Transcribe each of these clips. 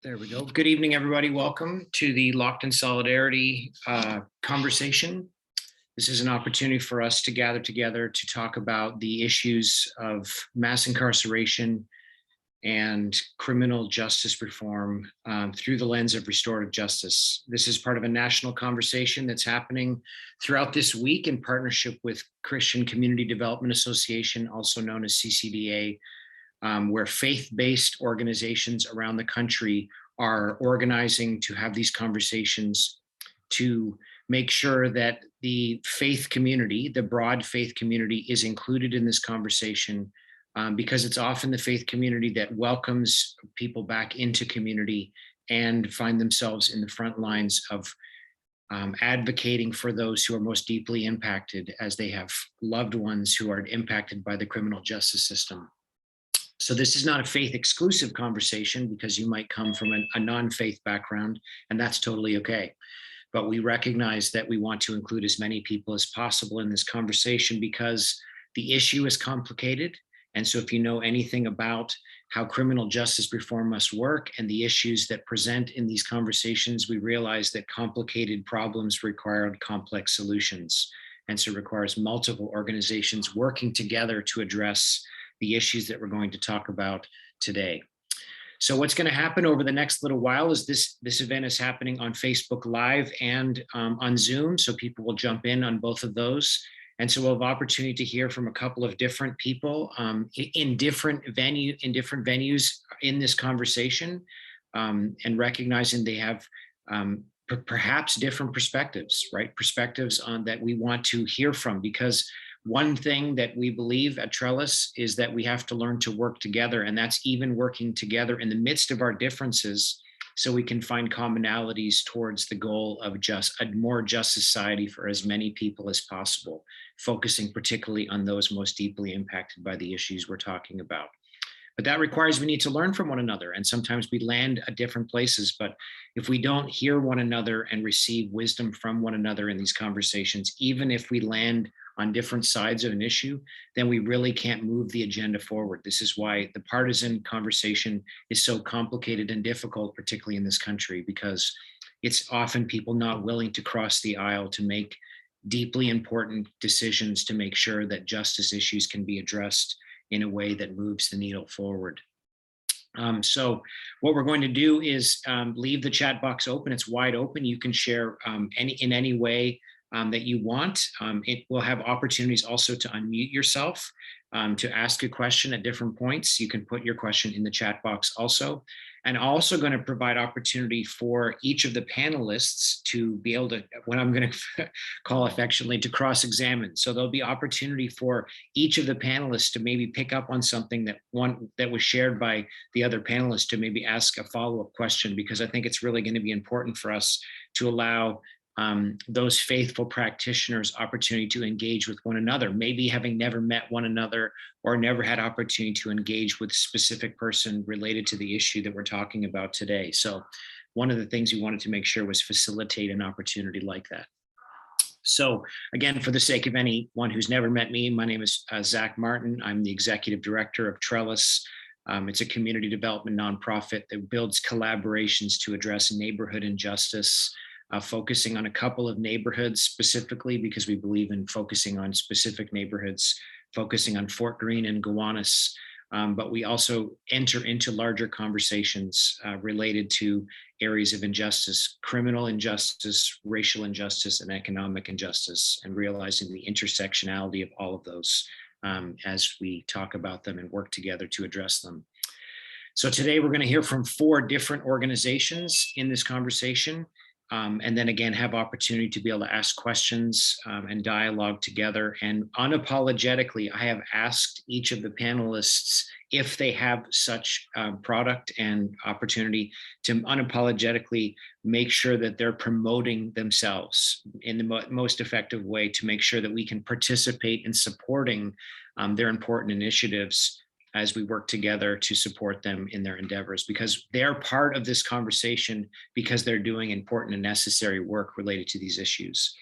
There we go. Good evening, everybody. Welcome to the Locked in Solidarity conversation. This is an opportunity for us to gather together to talk about the issues of mass incarceration and criminal justice reform through the lens of restorative justice. This is part of a national conversation that's happening throughout this week in partnership with Christian Community Development Association, also known as CCDA, where faith-based organizations around the country are organizing to have these conversations to make sure that the faith community, the broad faith community, is included in this conversation, because it's often the faith community that welcomes people back into community and find themselves in the front lines of advocating for those who are most deeply impacted, as they have loved ones who are impacted by the criminal justice system. So this is not a faith exclusive conversation, because you might come from a non-faith background, and that's totally okay. But we recognize that we want to include as many people as possible in this conversation because the issue is complicated. And so if you know anything about how criminal justice reform must work and the issues that present in these conversations, we realize that complicated problems require complex solutions. And so it requires multiple organizations working together to address the issues that we're going to talk about today. So what's going to happen over the next little while is this event is happening on Facebook Live and on Zoom, so people will jump in on both of those. And so we'll have opportunity to hear from a couple of different people in different venues in this conversation, and recognizing they have perhaps different perspectives, right? Perspectives on that we want to hear from, because one thing that we believe at Trellis is that we have to learn to work together, and that's even working together in the midst of our differences so we can find commonalities towards the goal of a more just society for as many people as possible, focusing particularly on those most deeply impacted by the issues we're talking about. But that requires we need to learn from one another, and sometimes we land at different places. But if we don't hear one another and receive wisdom from one another in these conversations, even if we land on different sides of an issue, then we really can't move the agenda forward. This is why the partisan conversation is so complicated and difficult, particularly in this country, because it's often people not willing to cross the aisle to make deeply important decisions to make sure that justice issues can be addressed in a way that moves the needle forward. So what we're going to do is leave the chat box open. It's wide open. You can share in any way that you want. It will have opportunities also to unmute yourself to ask a question at different points. You can put your question in the chat box also. And also going to provide opportunity for each of the panelists to be able to, what I'm going to call affectionately, to cross-examine. So there'll be opportunity for each of the panelists to maybe pick up on something that was shared by the other panelists, to maybe ask a follow-up question, because I think it's really going to be important for us to allow those faithful practitioners opportunity to engage with one another, maybe having never met one another or never had opportunity to engage with a specific person related to the issue that we're talking about today. So one of the things we wanted to make sure was facilitate an opportunity like that. So again, for the sake of anyone who's never met me, my name is Zach Martin. I'm the executive director of Trellis. It's a community development nonprofit that builds collaborations to address neighborhood injustice, focusing on a couple of neighborhoods specifically, because we believe in focusing on specific neighborhoods, focusing on Fort Greene and Gowanus. But we also enter into larger conversations related to areas of injustice, criminal injustice, racial injustice, and economic injustice, and realizing the intersectionality of all of those as we talk about them and work together to address them. So today we're going to hear from 4 different organizations in this conversation. And then again, have opportunity to be able to ask questions and dialogue together. And unapologetically, I have asked each of the panelists if they have such product and opportunity to unapologetically make sure that they're promoting themselves in the most effective way, to make sure that we can participate in supporting their important initiatives as we work together to support them in their endeavors, because they're part of this conversation, because they're doing important and necessary work related to these issues.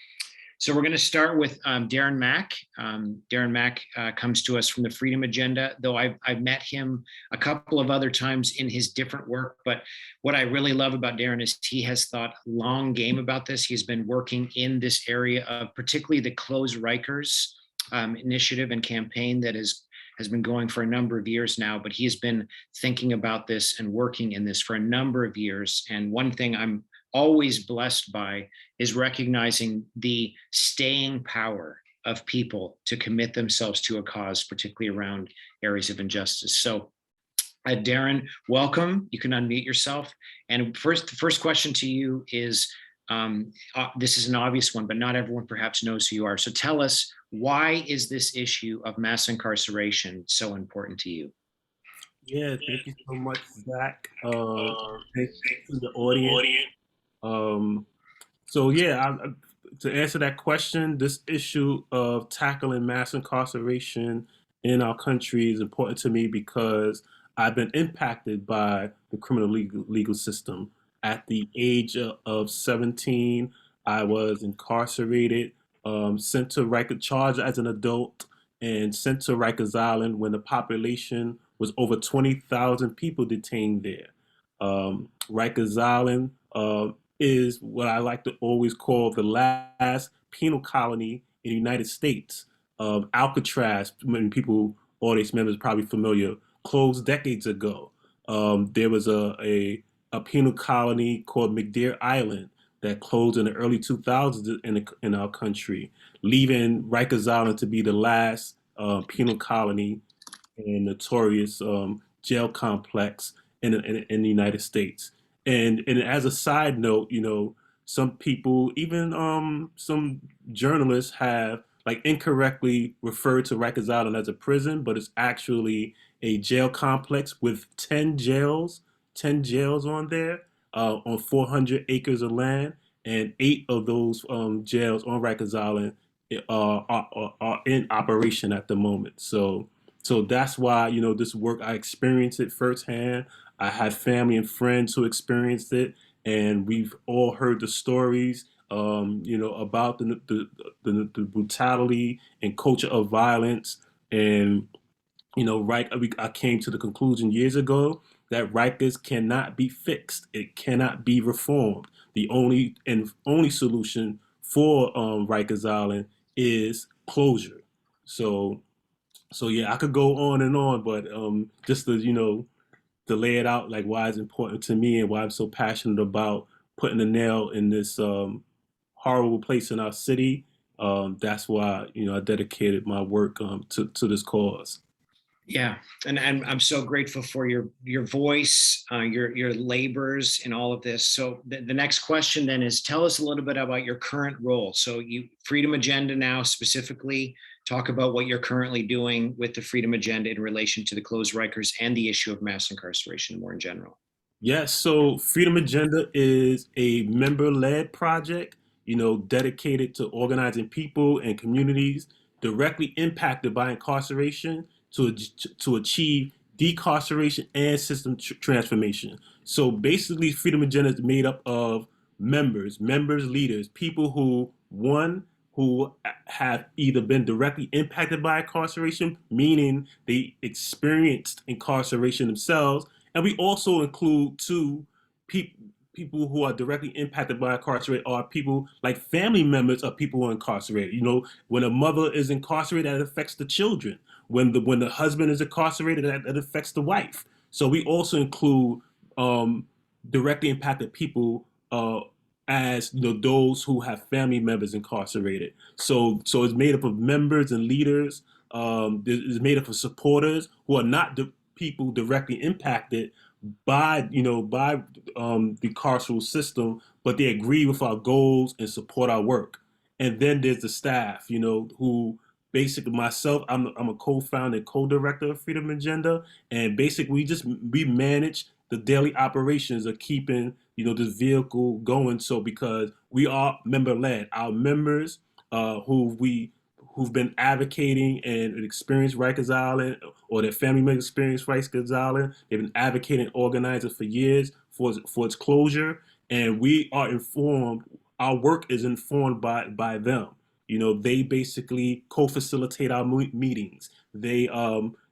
So we're going to start with Darren Mack. Darren Mack comes to us from the Freedom Agenda, though I've met him a couple of other times in his different work. But what I really love about Darren is he has thought long game about this. He's been working in this area of particularly the Close Rikers initiative and campaign that has been going for a number of years now, but he has been thinking about this and working in this for a number of years. And one thing I'm always blessed by is recognizing the staying power of people to commit themselves to a cause, particularly around areas of injustice. So Darren, welcome. You can unmute yourself. And the first question to you is, this is an obvious one, but not everyone perhaps knows who you are. So tell us, why is this issue of mass incarceration so important to you? Yeah, thank you so much, Zach. Thanks to the audience. So yeah, to answer that question, this issue of tackling mass incarceration in our country is important to me because I've been impacted by the criminal legal system. At the age of 17, I was incarcerated, sent to Rikers, charged as an adult, and sent to Rikers Island when the population was over 20,000 people detained there. Rikers Island is what I like to always call the last penal colony in the United States. Alcatraz, many people, audience members, probably familiar, closed decades ago. There was a penal colony called McDear Island that closed in the early 2000s in our country, leaving Rikers Island to be the last penal colony and notorious jail complex in the United States. And as a side note, some people, even some journalists, have like incorrectly referred to Rikers Island as a prison, but it's actually a jail complex with 10 jails on there, on 400 acres of land, and 8 of those jails on Rikers Island are in operation at the moment. So that's why, this work, I experienced it firsthand. I had family and friends who experienced it, and we've all heard the stories about the brutality and culture of violence. And I came to the conclusion years ago that Rikers cannot be fixed. It cannot be reformed. The only solution for Rikers Island is closure. So yeah, I could go on and on, but just to lay it out, like why it's important to me and why I'm so passionate about putting a nail in this horrible place in our city. That's why I dedicated my work to this cause. Yeah, and I'm so grateful for your voice, your labors in all of this. So the next question then is, tell us a little bit about your current role. So you Freedom Agenda now specifically, talk about what you're currently doing with the Freedom Agenda in relation to the closed Rikers and the issue of mass incarceration more in general. Yes, so Freedom Agenda is a member-led project, dedicated to organizing people and communities directly impacted by incarceration to achieve decarceration and system transformation. So basically, Freedom Agenda is made up of members, leaders, people who have either been directly impacted by incarceration, meaning they experienced incarceration themselves, and we also include two people who are directly impacted by incarceration are people like family members of people who are incarcerated. When a mother is incarcerated, that affects the children. When the husband is incarcerated, that affects the wife. So we also include um, directly impacted people as those who have family members incarcerated. So it's made up of members and leaders. It's made up of supporters who are not the people directly impacted by the carceral system, but they agree with our goals and support our work. And then there's the staff, who basically myself, I'm a co-founder and co-director of Freedom Agenda, and basically we manage the daily operations of keeping this vehicle going. So because we are member led, our members who've been advocating and experienced Rikers Island, or their family members experienced Rikers Island. They've been advocating and organizing for years for its closure, and we are informed. Our work is informed by them. They basically co-facilitate our meetings. They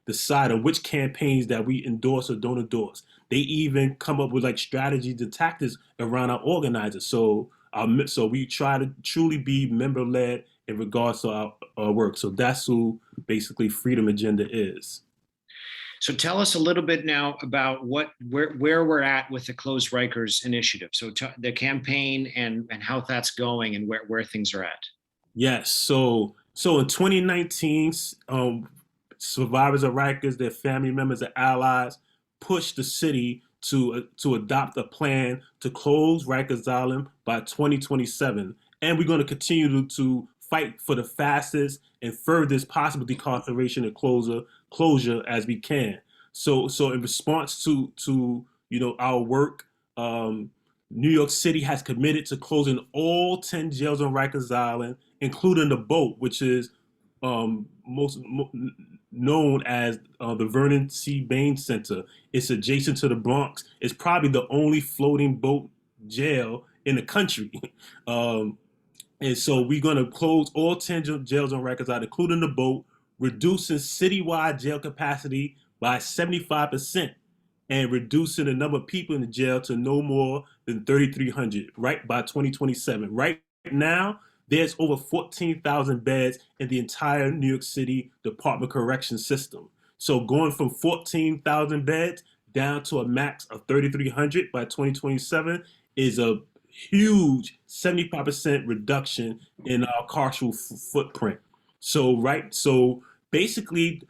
decide on which campaigns that we endorse or don't endorse. They even come up with like strategies and tactics around our organizers. So we try to truly be member led in regards to our work. So that's who basically Freedom Agenda is. So tell us a little bit now about where we're at with the Closed Rikers initiative. So the campaign and how that's going and where things are at. Yes. So in 2019, survivors of Rikers, their family members, and allies pushed the city to adopt a plan to close Rikers Island by 2027, and we're going to continue to fight for the fastest and furthest possible decarceration and closure as we can. So in response to our work, New York City has committed to closing all 10 jails on Rikers Island, including the boat, which is most known as the Vernon C. Baines Center. It's adjacent to the Bronx. It's probably the only floating boat jail in the country. um, and so we're going to close all 10 jails on Rikers Island, including the boat, reducing citywide jail capacity by 75% and reducing the number of people in the jail to no more than 3,300 right by 2027. Right now, there's over 14,000 beds in the entire New York City Department of Corrections system. So going from 14,000 beds down to a max of 3,300 by 2027 is a huge 75% reduction in our carceral footprint. So basically,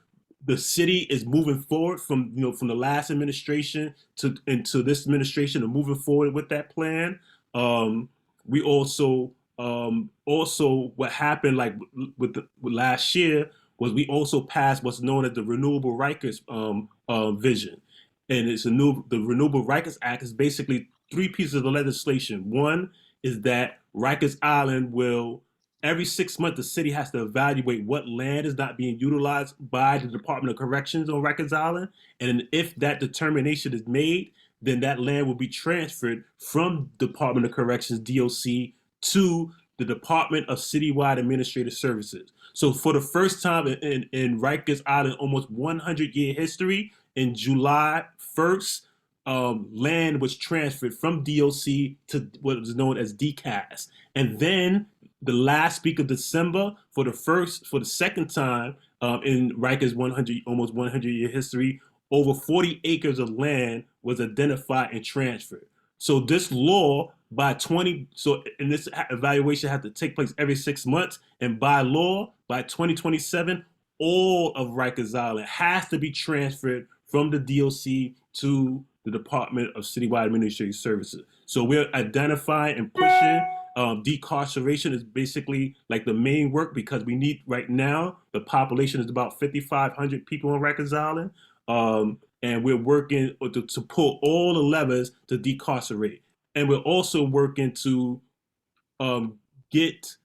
the city is moving forward from the last administration to into this administration and moving forward with that plan. We also what happened like with last year was we also passed what's known as the Renewable Rikers vision, and the Renewable Rikers Act is basically three pieces of legislation. One is that Rikers Island will every 6 months the city has to evaluate what land is not being utilized by the Department of Corrections on Rikers Island, and if that determination is made, then that land will be transferred from Department of Corrections (DOC) to the Department of Citywide Administrative Services. So for the first time in Rikers Island, almost 100-year history, in July 1st, land was transferred from DOC to what was known as DCAS. And then the last week of December, for the second time in Rikers 100, almost 100-year history, over 40 acres of land was identified and transferred. So this law by 20, so and this evaluation had to take place every 6 months, and by law, by 2027, all of Rikers Island has to be transferred from the DOC to the Department of Citywide Administrative Services. So we're identifying and pushing. Decarceration is basically like the main work, because we need, right now, the population is about 5,500 people on Rikers Island. And we're working to pull all the levers to decarcerate. And we're also working to get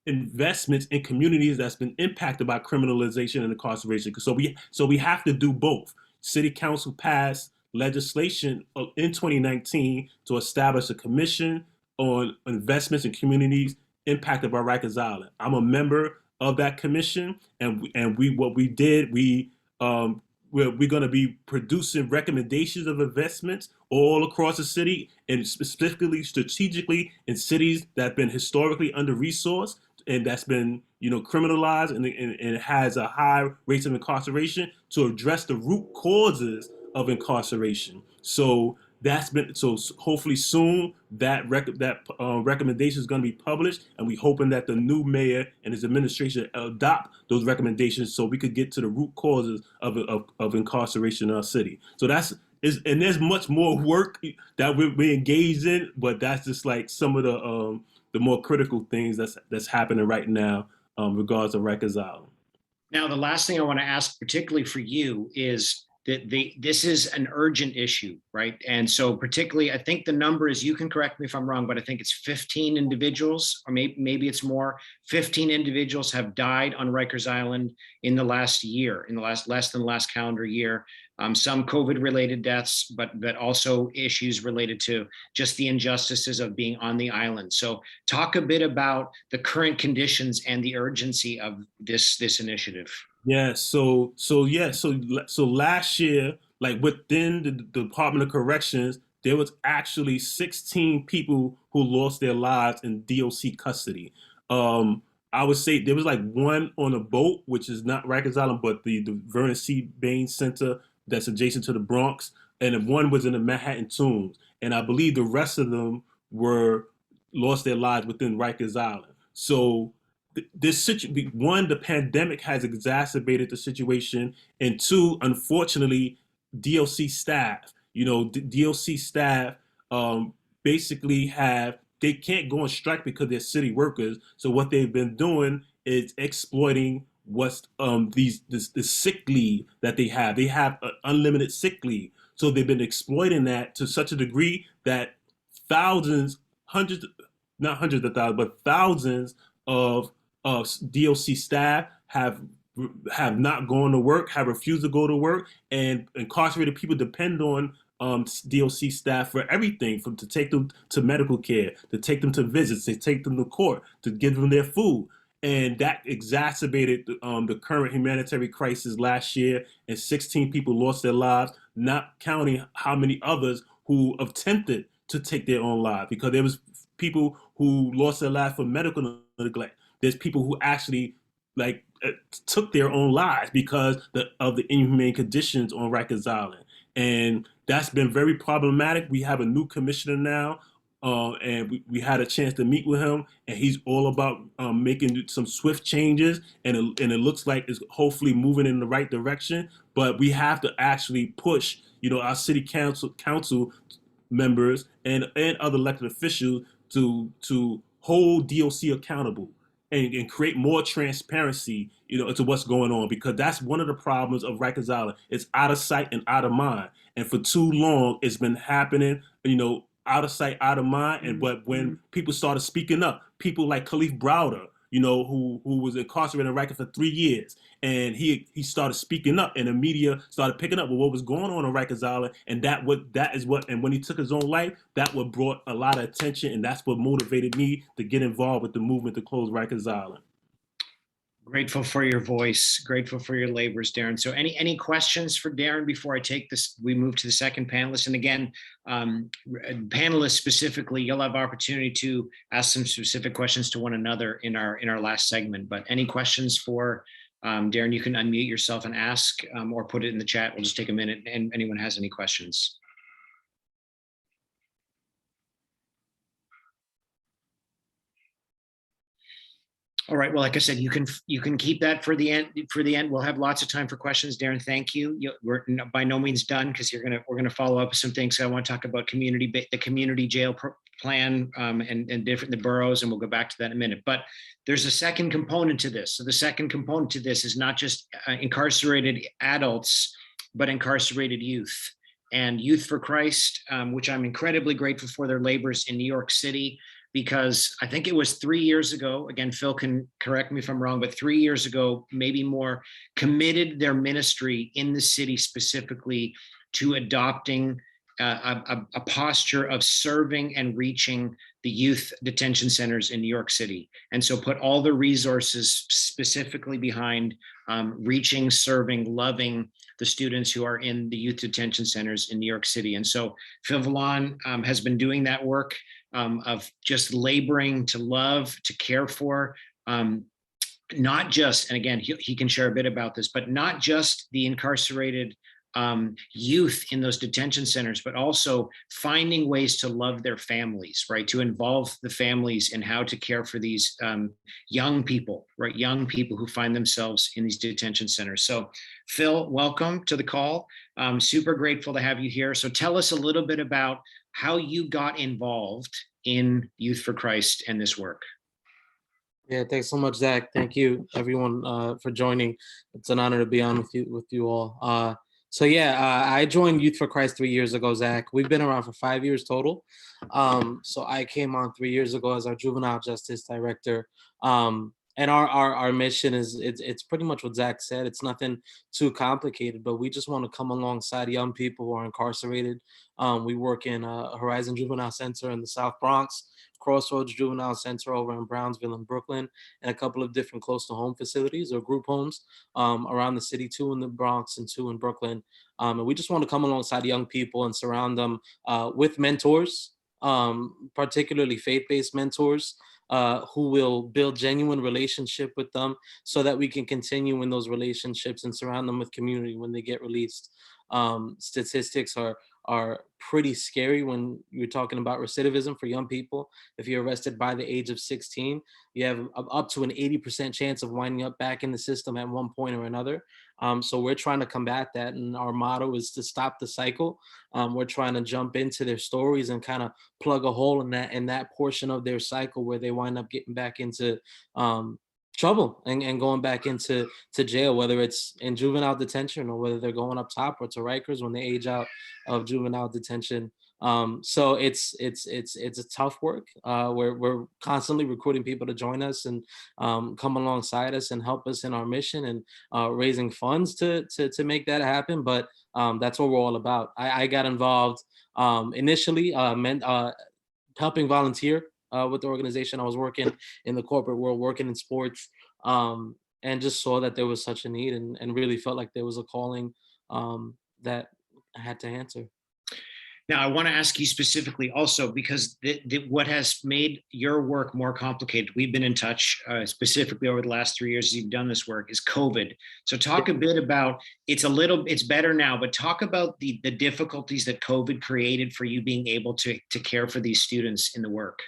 investments in communities that's been impacted by criminalization and incarceration. So we have to do both. City Council passed legislation in 2019 to establish a commission on investments in communities impacted by Rikers Island. I'm a member of that commission, and we're going to be producing recommendations of investments all across the city, and specifically strategically in cities that have been historically under-resourced and that's been criminalized, and it has a high rate of incarceration, to address the root causes of incarceration. So hopefully soon that recommendation is going to be published, and we're hoping that the new mayor and his administration adopt those recommendations so we could get to the root causes of incarceration in our city. So and there's much more work that we're engaged in, but that's just like some of the more critical things that's happening right now regards to Rikers Island. Now, the last thing I want to ask, particularly for you, is that this is an urgent issue, right? And so particularly, I think the number is, you can correct me if I'm wrong, but I think it's 15 individuals, or maybe it's more, 15 individuals have died on Rikers Island in the last year, in the less than the last calendar year. Some COVID-related deaths, but also issues related to just the injustices of being on the island. So talk a bit about the current conditions and the urgency of this initiative. Yeah, so last year, like within the Department of Corrections, there was actually 16 people who lost their lives in DOC custody. I would say there was like one on a boat, which is not Rikers Island, but the Vernon C. Baines Center that's adjacent to the Bronx, and one was in the Manhattan Tombs. And I believe the rest of them lost their lives within Rikers Island. So one, the pandemic has exacerbated the situation, and two, unfortunately, DOC staff, DOC staff basically they can't go on strike because they're city workers. So what they've been doing is exploiting what's the sick leave that they have. They have unlimited sick leave. So they've been exploiting that to such a degree that not hundreds of thousands, but thousands of DOC staff have not gone to work, have refused to go to work, and incarcerated people depend on DOC staff for everything, to take them to medical care, to take them to visits, to take them to court, to give them their food. And that exacerbated the current humanitarian crisis last year, and 16 people lost their lives, not counting how many others who attempted to take their own lives, because there was people who lost their lives for medical neglect. There's people who actually took their own lives because of the inhumane conditions on Rikers Island. And that's been very problematic. We have a new commissioner now, and we had a chance to meet with him, and he's all about making some swift changes, and it looks like it's hopefully moving in the right direction. But we have to actually push, our city council members and other elected officials to hold DOC accountable and create more transparency, into what's going on, because that's one of the problems of Rikers Island. It's out of sight and out of mind, and for too long it's been happening, out of sight, out of mind. But when people started speaking up, people like Khalif Browder, who was incarcerated in Rikers for 3 years, and he started speaking up, and the media started picking up with what was going on Rikers Island, and and when he took his own life, that what brought a lot of attention, and that's what motivated me to get involved with the movement to close Rikers Island. Grateful for your voice, grateful for your labors, Darren. So any questions for Darren before I take this, we move to the second panelist? And again, panelists specifically, you'll have opportunity to ask some specific questions to one another in our last segment, but any questions for Darren, you can unmute yourself and ask, or put it in the chat. We'll just take a minute and anyone has any questions. All right. Well, like I said, you can keep that for the end. We'll have lots of time for questions. Darren, thank you. We're by no means done, because we're gonna follow up with some things. So I want to talk about the community jail plan, and the boroughs, and we'll go back to that in a minute. But there's a second component to this. So the second component to this is not just incarcerated adults, but incarcerated youth. And Youth for Christ, which I'm incredibly grateful for their labors in New York City, because I think it was 3 years ago, again, Phil can correct me if I'm wrong, but 3 years ago, maybe more, committed their ministry in the city specifically to adopting a posture of serving and reaching the youth detention centers in New York City. And so put all the resources specifically behind reaching, serving, loving the students who are in the youth detention centers in New York City. And so Phil Vallon has been doing that work of just laboring to love, to care for, not just, and again, he can share a bit about this, but not just the incarcerated youth in those detention centers, but also finding ways to love their families, right? To involve the families in how to care for these young people, right? Young people who find themselves in these detention centers. So Phil, welcome to the call. Super grateful to have you here. So tell us a little bit about how you got involved in Youth for Christ and this work. Yeah, thanks so much, Zach. Thank you, everyone, for joining. It's an honor to be on with you all. So yeah, I joined Youth for Christ 3 years ago, Zach. We've been around for 5 years total. So I came on 3 years ago as our juvenile justice director. And our mission is it's pretty much what Zach said. It's nothing too complicated, but we just want to come alongside young people who are incarcerated. We work in Horizon Juvenile Center in the South Bronx, Crossroads Juvenile Center over in Brownsville and Brooklyn, and a couple of different close to home facilities or group homes around the city, 2 in the Bronx and 2 in Brooklyn. And we just want to come alongside young people and surround them with mentors, particularly faith-based mentors, who will build genuine relationship with them so that we can continue in those relationships and surround them with community when they get released. Statistics are pretty scary when you're talking about recidivism for young people. If you're arrested by the age of 16, you have up to an 80% chance of winding up back in the system at one point or another. So we're trying to combat that, and our motto is to stop the cycle. We're trying to jump into their stories and kind of plug a hole in that portion of their cycle where they wind up getting back into trouble and going back into jail, whether it's in juvenile detention or whether they're going up top or to Rikers when they age out of juvenile detention. So it's a tough work. We're constantly recruiting people to join us and come alongside us and help us in our mission and raising funds to make that happen. But that's what we're all about. I got involved initially helping volunteer with the organization. I was working in the corporate world, working in sports, and just saw that there was such a need and really felt like there was a calling that I had to answer. Now, I want to ask you specifically also, because what has made your work more complicated, we've been in touch specifically over the last 3 years as you've done this work, is COVID. So talk a bit about, it's better now, but talk about the difficulties that COVID created for you being able to care for these students in the work.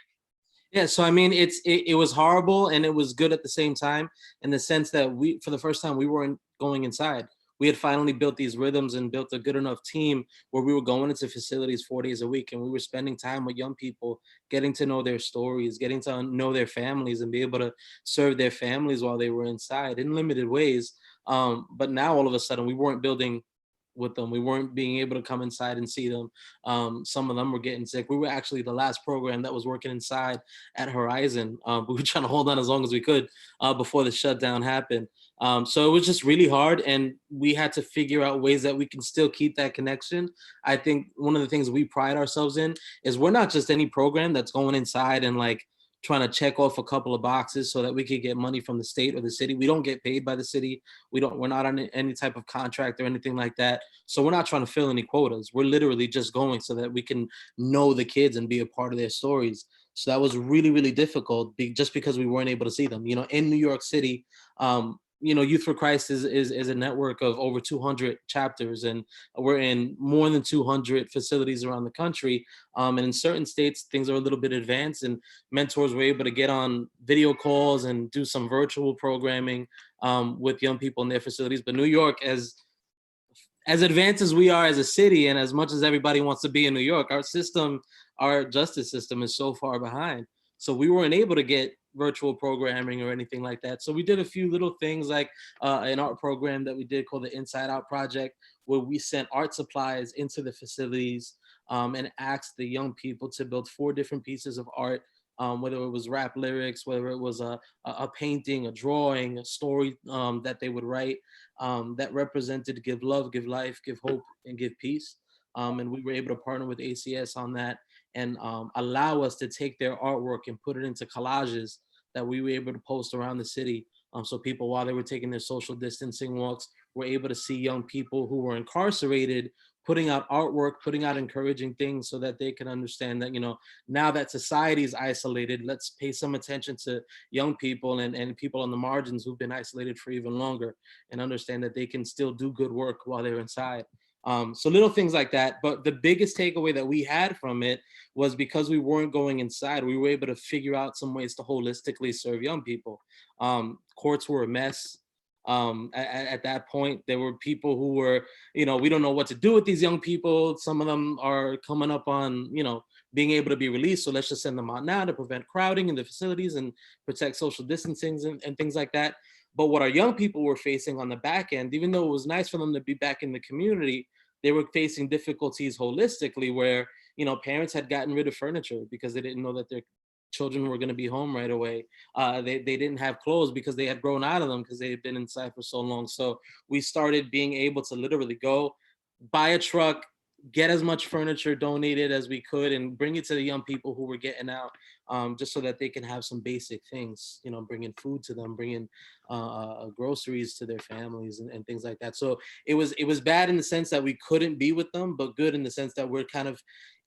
Yeah, so I mean, it was horrible and it was good at the same time, in the sense that for the first time, we weren't going inside. We had finally built these rhythms and built a good enough team where we were going into facilities 4 days a week, and we were spending time with young people, getting to know their stories, getting to know their families and be able to serve their families while they were inside in limited ways. But now all of a sudden we weren't building with them. We weren't being able to come inside and see them. Some of them were getting sick. We were actually the last program that was working inside at Horizon. We were trying to hold on as long as we could before the shutdown happened. So it was just really hard, and we had to figure out ways that we can still keep that connection. I think one of the things we pride ourselves in is we're not just any program that's going inside and like trying to check off a couple of boxes so that we could get money from the state or the city. We don't get paid by the city. We're not on any type of contract or anything like that. So we're not trying to fill any quotas. We're literally just going so that we can know the kids and be a part of their stories. So that was really, really difficult just because we weren't able to see them. In New York City, Youth for Christ is a network of over 200 chapters, and we're in more than 200 facilities around the country. And in certain states, things are a little bit advanced, and mentors were able to get on video calls and do some virtual programming with young people in their facilities. But New York, as advanced as we are as a city, and as much as everybody wants to be in New York, our justice system is so far behind. So we weren't able to get virtual programming or anything like that. So we did a few little things like an art program that we did called the Inside Out Project, where we sent art supplies into the facilities and asked the young people to build 4 different pieces of art, whether it was rap lyrics, whether it was a painting, a drawing, a story that they would write that represented give love, give life, give hope, and give peace. And we were able to partner with ACS on that and allow us to take their artwork and put it into collages that we were able to post around the city. So people, while they were taking their social distancing walks, were able to see young people who were incarcerated putting out artwork, putting out encouraging things so that they can understand that, now that society is isolated, let's pay some attention to young people and people on the margins who've been isolated for even longer, and understand that they can still do good work while they're inside. So little things like that. But the biggest takeaway that we had from it was because we weren't going inside, we were able to figure out some ways to holistically serve young people. Courts were a mess. At that point, there were people who were, we don't know what to do with these young people. Some of them are coming up on, being able to be released. So let's just send them out now to prevent crowding in the facilities and protect social distancing and things like that. But what our young people were facing on the back end, even though it was nice for them to be back in the community, they were facing difficulties holistically where, parents had gotten rid of furniture because they didn't know that their children were going to be home right away. They didn't have clothes because they had grown out of them because they had been inside for so long. So we started being able to literally go buy a truck, get as much furniture donated as we could, and bring it to the young people who were getting out, just so that they can have some basic things, bringing food to them, bringing groceries to their families and things like that. So it was bad in the sense that we couldn't be with them, but good in the sense that we're kind of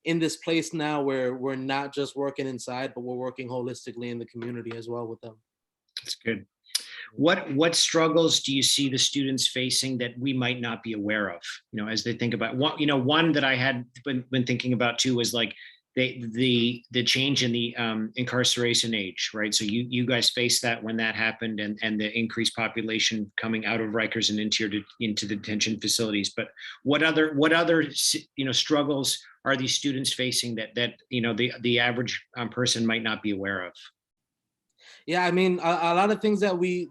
in this place now where we're not just working inside, but we're working holistically in the community as well with them. That's good. What struggles do you see the students facing that we might not be aware of, as they think about one that I had been thinking about too was like the change in the incarceration age, right? So you guys faced that when that happened, and the increased population coming out of Rikers and into detention facilities. But what other struggles are these students facing that the average person might not be aware of? Yeah, I mean, a lot of things that we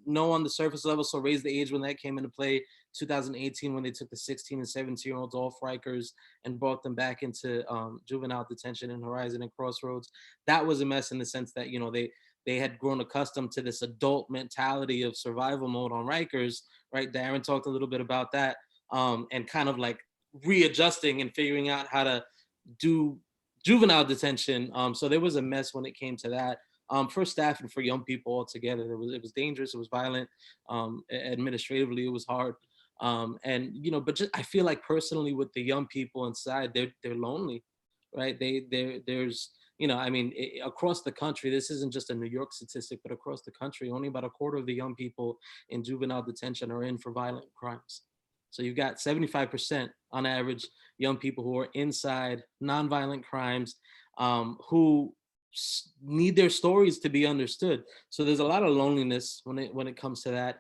know on the surface level. So raise the age, when that came into play, 2018, when they took the 16 and 17-year-olds off Rikers and brought them back into juvenile detention in Horizon and Crossroads. That was a mess in the sense that, they had grown accustomed to this adult mentality of survival mode on Rikers, right? Darren talked a little bit about that, and kind of like readjusting and figuring out how to do juvenile detention. So there was a mess when it came to that. For staff and for young people altogether, it was dangerous. It was violent. Administratively, it was hard. But just, I feel like personally with the young people inside, they're lonely, right? There's across the country, this isn't just a New York statistic, but across the country, only about a quarter of the young people in juvenile detention are in for violent crimes. So you've got 75% on average young people who are inside nonviolent crimes, who need their stories to be understood. So there's a lot of loneliness when it comes to that.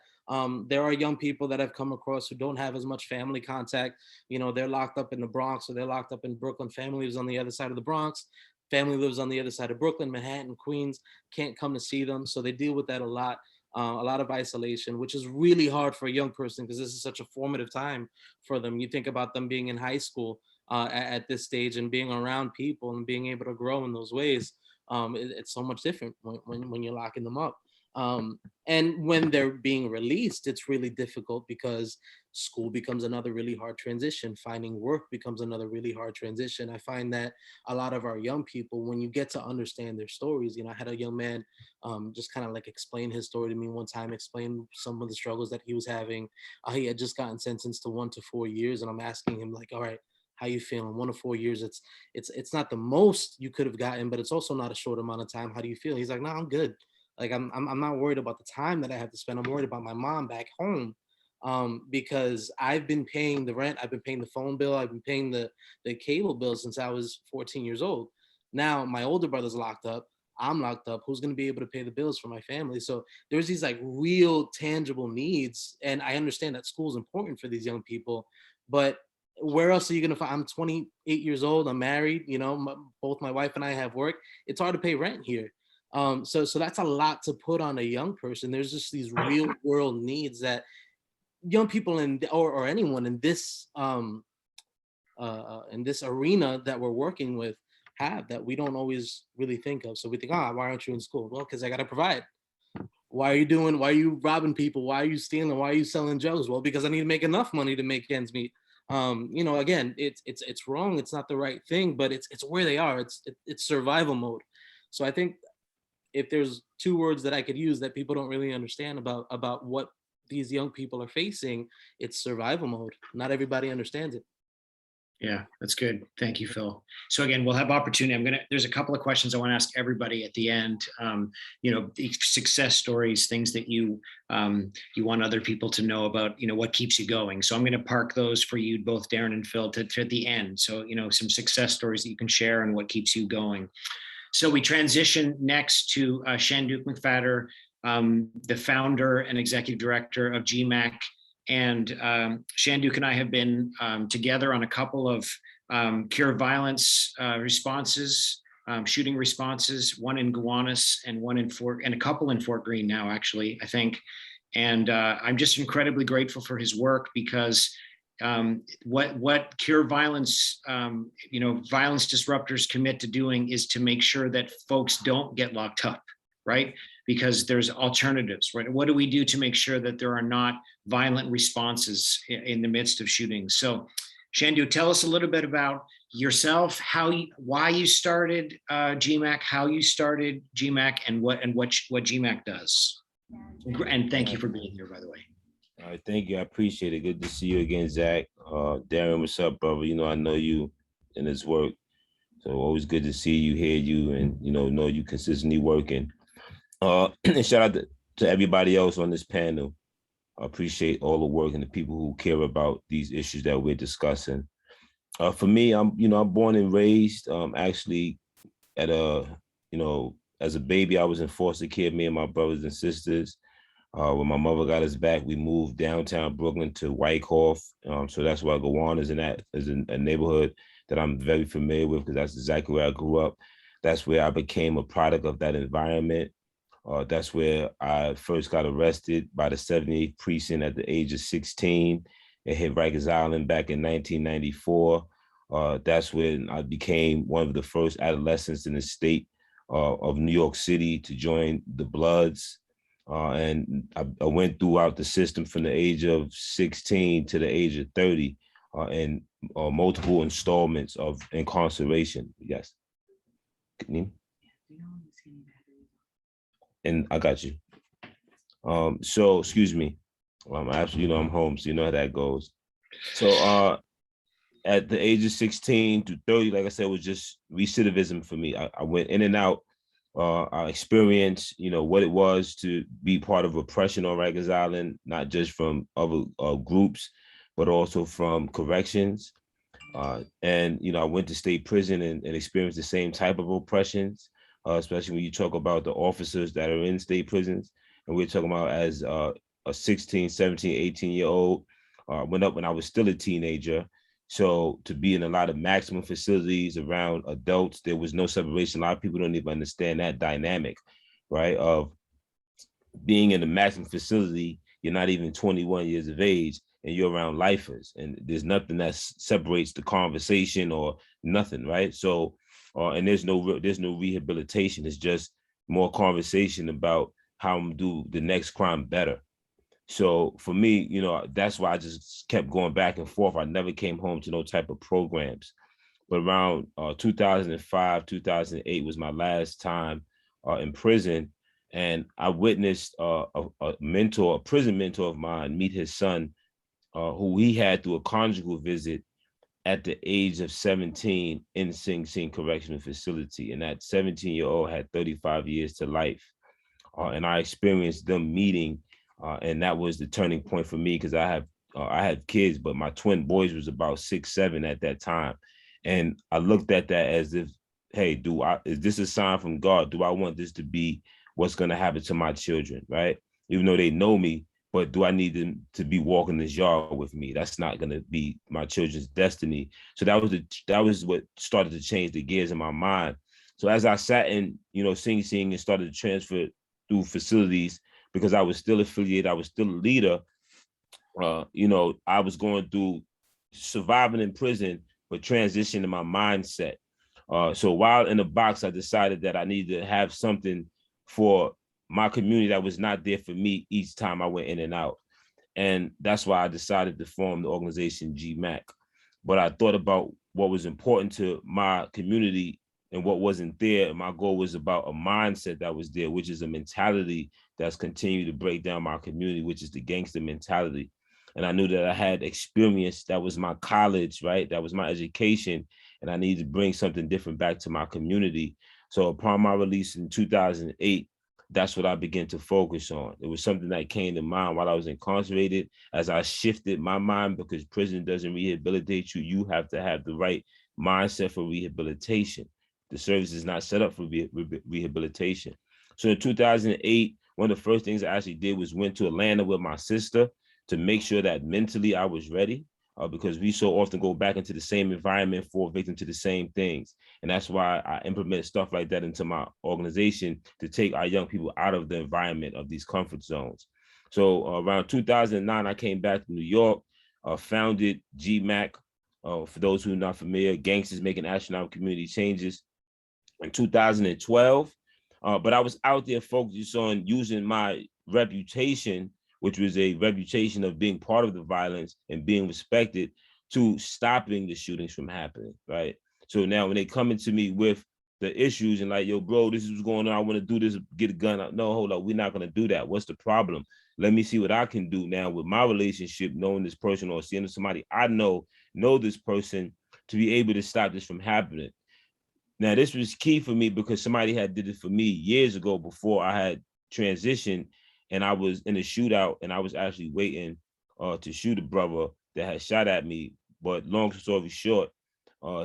There are young people that I've come across who don't have as much family contact. They're locked up in the Bronx, or they're locked up in Brooklyn. Family lives on the other side of the Bronx. Family lives on the other side of Brooklyn, Manhattan, Queens. Can't come to see them, so they deal with that a lot. a lot of isolation, which is really hard for a young person because this is such a formative time for them. You think about them being in high school at this stage and being around people and being able to grow in those ways. It's so much different when you're locking them up. And when they're being released, it's really difficult because school becomes another really hard transition. Finding work becomes another really hard transition. I find that a lot of our young people, when you get to understand their stories, I had a young man just kind of like explain his story to me one time, explain some of the struggles that he was having. He had just gotten sentenced to 1 to 4 years, and I'm asking him like, all right, how you feeling? 1 to 4 years, it's not the most you could have gotten, but it's also not a short amount of time. How do you feel? He's like, no, I'm good. Like I'm not worried about the time that I have to spend. I'm worried about my mom back home, because I've been paying the rent, I've been paying the phone bill, I've been paying the cable bill since I was 14 years old. Now my older brother's locked up. I'm locked up. Who's going to be able to pay the bills for my family? So there's these like real tangible needs, and I understand that school is important for these young people, but where else are you going to find? I'm 28 years old. I'm married. Both my wife and I have work. It's hard to pay rent here. So that's a lot to put on a young person. There's just these real world needs that young people or anyone in this arena that we're working with have that we don't always really think of. So we think, why aren't you in school? Well, because I got to provide. Why are you robbing people? Why are you stealing? Why are you selling drugs? Well, because I need to make enough money to make ends meet. Again, it's wrong. It's not the right thing, but it's where they are. It's survival mode. So I think if there's 2 words that I could use that people don't really understand about what these young people are facing, it's survival mode. Not everybody understands it. Yeah, that's good. Thank you, Phil. So again, we'll have opportunity. There's a couple of questions I want to ask everybody at the end. The success stories, things that you want other people to know about, what keeps you going. So I'm going to park those for you, both Darren and Phil, to the end. So, some success stories that you can share and what keeps you going. So we transition next to Shanduk McFadder, the founder and executive director of GMAC. And Shanduk and I have been together on a couple of cure violence responses, shooting responses, one in Gowanus and a couple in Fort Greene now, actually, I think. And I'm just incredibly grateful for his work because what cure violence, violence disruptors commit to doing is to make sure that folks don't get locked up, right? Because there's alternatives, right? What do we do to make sure that there are not violent responses in the midst of shootings? So, Shanduk, tell us a little bit about yourself, why you started GMAC, how you started GMAC, and what GMAC does. And thank you for being here, by the way. All right, thank you. I appreciate it. Good to see you again, Zach. Darren, what's up, brother? I know you in this work. So always good to see you, hear you, and know you consistently working. And shout out to everybody else on this panel. I appreciate all the work and the people who care about these issues that we're discussing. For me, I'm born and raised actually at as a baby, I was in foster care, me and my brothers and sisters. When my mother got us back, we moved downtown Brooklyn to Wyckoff. So that's why Gowanus is a neighborhood that I'm very familiar with because that's exactly where I grew up. That's where I became a product of that environment. That's where I first got arrested by the 78th precinct at the age of 16 and hit Rikers Island back in 1994. That's when I became one of the first adolescents in the state of New York City to join the Bloods. And I went throughout the system from the age of 16 to the age of 30 in multiple installments of incarceration. Yes. And I got you. So excuse me. Actually, I'm home, so you know how that goes. So at the age of 16 to 30, like I said, was just recidivism for me. I went in and out. I experienced, what it was to be part of oppression on Rikers Island, not just from other groups, but also from corrections. And I went to state prison and experienced the same type of oppressions. Especially when you talk about the officers that are in state prisons. And we're talking about as a 16, 17, 18-year-old, went up when I was still a teenager. So to be in a lot of maximum facilities around adults, there was no separation. A lot of people don't even understand that dynamic, right? Of being in a maximum facility, you're not even 21 years of age and you're around lifers, and there's nothing that separates the conversation or nothing, right? So, and there's no rehabilitation. It's just more conversation about how I'm do the next crime better. So for me, that's why I just kept going back and forth. I never came home to no type of programs. But around 2005, 2008 was my last time in prison. And I witnessed a prison mentor of mine, meet his son, who he had through a conjugal visit at the age of 17 in Sing Sing Correctional Facility. And that 17-year-old had 35 years to life. And I experienced them meeting, and that was the turning point for me, because I had kids, but my twin boys was about 6, 7 at that time. And I looked at that as if, hey, is this a sign from God? Do I want this to be what's going to happen to my children, right? Even though they know me, but do I need them to be walking this yard with me? That's not going to be my children's destiny. So that was what started to change the gears in my mind. So as I sat in, Sing Sing and started to transfer through facilities, because I was still affiliated, I was still a leader, I was going through surviving in prison, but transitioning my mindset. So while in the box, I decided that I needed to have something for my community that was not there for me each time I went in and out. And that's why I decided to form the organization GMAC. But I thought about what was important to my community and what wasn't there. And my goal was about a mindset that was there, which is a mentality that's continued to break down my community, which is the gangster mentality. And I knew that I had experience. That was my college, right? That was my education. And I needed to bring something different back to my community. So upon my release in 2008, that's what I began to focus on. It was something that came to mind while I was incarcerated. As I shifted my mind, because prison doesn't rehabilitate you, you have to have the right mindset for rehabilitation. The service is not set up for rehabilitation. So in 2008, one of the first things I actually did was went to Atlanta with my sister to make sure that mentally I was ready, because we so often go back into the same environment, fall victim to the same things. And that's why I implement stuff like that into my organization, to take our young people out of the environment of these comfort zones. So around 2009, I came back to New York, founded GMAC. For those who are not familiar, Gangsters Making Astronomical Community Changes, in 2012. But I was out there focused on using my reputation, which was a reputation of being part of the violence and being respected, to stopping the shootings from happening, right? So now when they come into me with the issues and like, yo, bro, this is what's going on, I want to do this, get a gun out. No, hold up, we're not going to do that. What's the problem? Let me see what I can do now with my relationship, knowing this person or seeing somebody I know this person, to be able to stop this from happening. Now, this was key for me because somebody had did it for me years ago before I had transitioned, and I was in a shootout, and I was actually waiting to shoot a brother that had shot at me. But long story short,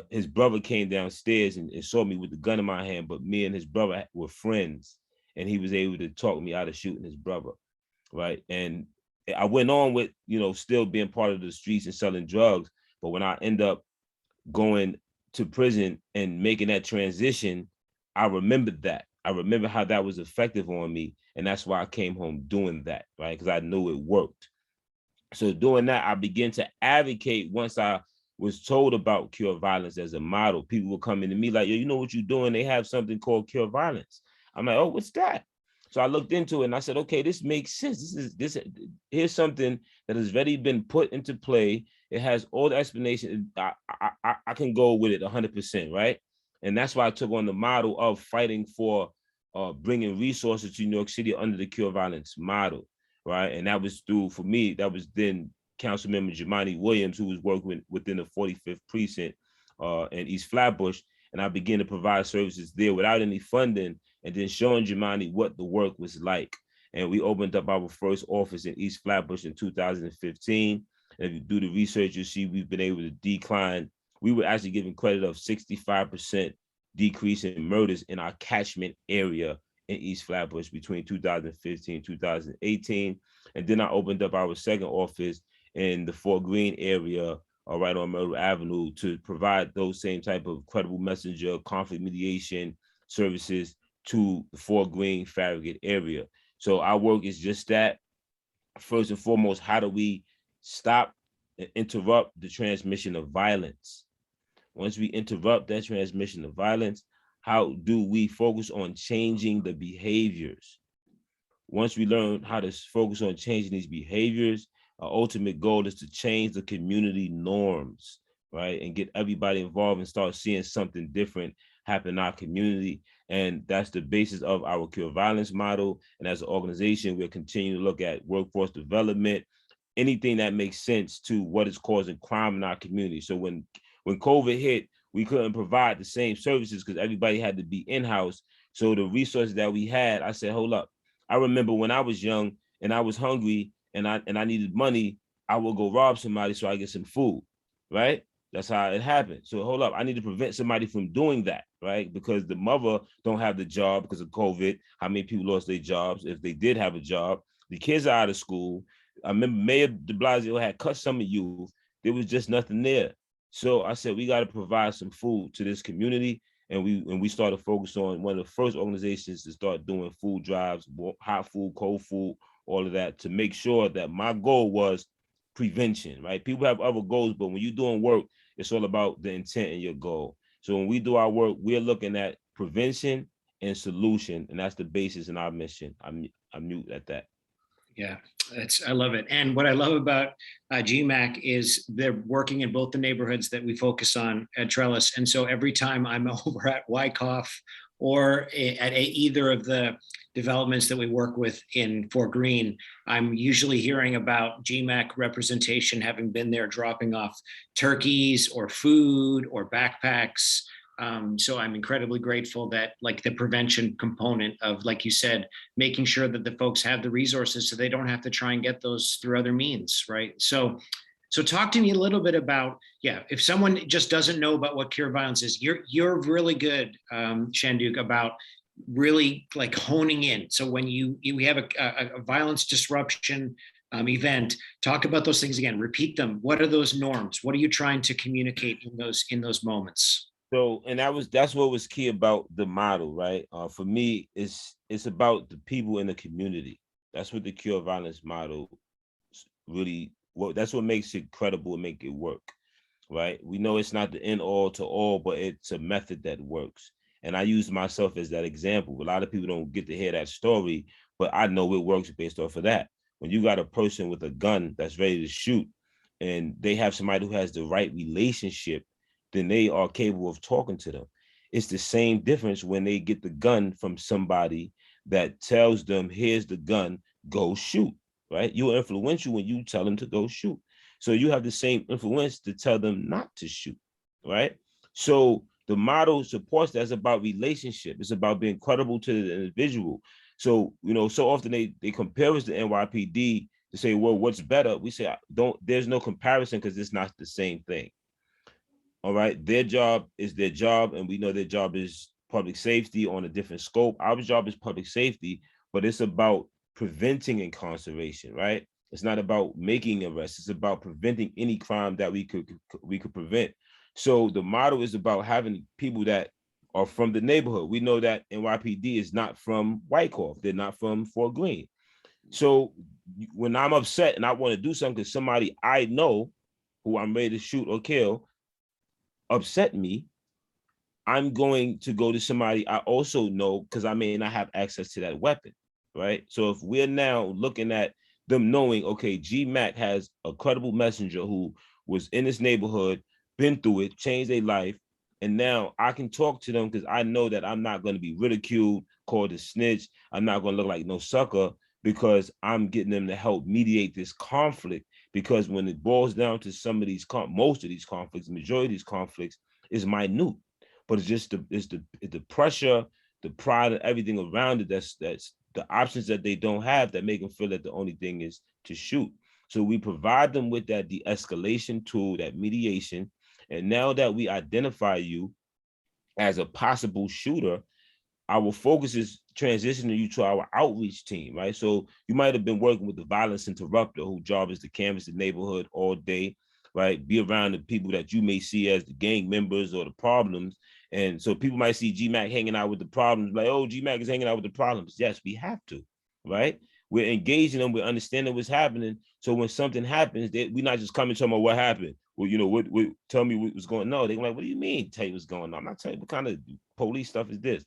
his brother came downstairs and saw me with the gun in my hand, but me and his brother were friends, and he was able to talk me out of shooting his brother, right? And I went on with, still being part of the streets and selling drugs, but when I end up going to prison and making that transition, I remembered that. I remember how that was effective on me. And that's why I came home doing that, right? Because I knew it worked. So doing that, I began to advocate. Once I was told about Cure Violence as a model, people would come into me like, yo, you know what you're doing? They have something called Cure Violence. I'm like, oh, what's that? So I looked into it and I said, okay, this makes sense. Here's something that has already been put into play. It has all the explanation. I can go with it 100%, right? And that's why I took on the model of fighting for bringing resources to New York City under the Cure Violence model, right? And that was through, for me, that was then Councilmember Jemani Williams, who was working within the 45th precinct in East Flatbush. And I began to provide services there without any funding, and then showing Jemani what the work was like. And we opened up our first office in East Flatbush in 2015. And if you do the research, you'll see we've been able to decline. We were actually given credit of 65% decrease in murders in our catchment area in East Flatbush between 2015 and 2018. And then I opened up our second office in the Fort Greene area, right on Myrtle Avenue, to provide those same type of credible messenger conflict mediation services to the Fort Greene, Farragut area. So our work is just that. First and foremost, how do we stop and interrupt the transmission of violence? Once we interrupt that transmission of violence, how do we focus on changing the behaviors? Once we learn how to focus on changing these behaviors, our ultimate goal is to change the community norms, right? And get everybody involved and start seeing something different happen in our community. And that's the basis of our cure violence model. And as an organization, we're continuing to look at workforce development, anything that makes sense to what is causing crime in our community. So when COVID hit, we couldn't provide the same services because everybody had to be in-house. So the resources that we had, I said, hold up. I remember when I was young and I was hungry and I needed money, I would go rob somebody so I get some food, right? That's how it happened. So hold up, I need to prevent somebody from doing that, right? Because the mother don't have the job because of COVID. How many people lost their jobs? If they did have a job, the kids are out of school. I remember Mayor de Blasio had cut some of youth. There was just nothing there. So I said, we got to provide some food to this community. And we started to focus on one of the first organizations to start doing food drives, hot food, cold food, all of that, to make sure that my goal was prevention, right? People have other goals, but when you're doing work, it's all about the intent and your goal. So when we do our work, we're looking at prevention and solution, and that's the basis in our mission. I'm mute at that. Yeah, I love it. And what I love about GMAC is they're working in both the neighborhoods that we focus on at Trellis. And so every time I'm over at Wyckoff or at either of the developments that we work with in Fort Greene, I'm usually hearing about GMAC representation having been there dropping off turkeys or food or backpacks. So I'm incredibly grateful that like the prevention component of, like you said, making sure that the folks have the resources so they don't have to try and get those through other means, right? So talk to me a little bit about, if someone just doesn't know about what cure violence is, you're really good, Shanduk, about really like honing in. So when we have a violence disruption event, talk about those things again, repeat them. What are those norms? What are you trying to communicate in those moments? So, and that's what was key about the model, right? For me, it's about the people in the community. That's what the cure violence model really, that's what makes it credible and make it work, right? We know it's not the end all to all, but it's a method that works. And I use myself as that example. A lot of people don't get to hear that story, but I know it works based off of that. When you got a person with a gun that's ready to shoot and they have somebody who has the right relationship, then they are capable of talking to them. It's the same difference when they get the gun from somebody that tells them, here's the gun, go shoot, right? You're influential when you tell them to go shoot. So you have the same influence to tell them not to shoot, right? So the model supports that's about relationship. It's about being credible to the individual. So, so often they compare us to NYPD to say, well, what's better? We say, there's no comparison because it's not the same thing. All right, their job is their job, and we know their job is public safety on a different scope. Our job is public safety, but it's about preventing incarceration, right? It's not about making arrests. It's about preventing any crime that we could prevent. So the model is about having people that are from the neighborhood. We know that NYPD is not from Wyckoff. They're not from Fort Greene. So when I'm upset and I want to do something because somebody I know who I'm ready to shoot or kill upset me, I'm going to go to somebody I also know because I may not have access to that weapon, right? So if we're now looking at them knowing, okay, GMAC has a credible messenger who was in this neighborhood, been through it, changed their life, and now I can talk to them because I know that I'm not going to be ridiculed, called a snitch. I'm not going to look like no sucker because I'm getting them to help mediate this conflict. Because when it boils down to some of these, most of these conflicts, the majority of these conflicts is minute, but it's just the pressure, the pride, and everything around it. That's the options that they don't have that make them feel that the only thing is to shoot. So we provide them with that de-escalation tool, that mediation. And now that we identify you as a possible shooter, our focus is transitioning you to our outreach team, right? So you might have been working with the violence interrupter, whose job is to canvass the neighborhood all day, right? Be around the people that you may see as the gang members or the problems. And so people might see GMAC hanging out with the problems, like, oh, GMAC is hanging out with the problems. Yes, we have to. right? We're engaging them, we're understanding what's happening. So when something happens, we're not just coming to them about what happened. Well, you know, what tell me what's going on. No, they're like, what do you mean tell you what's going on? I'm not telling you what kind of police stuff is this.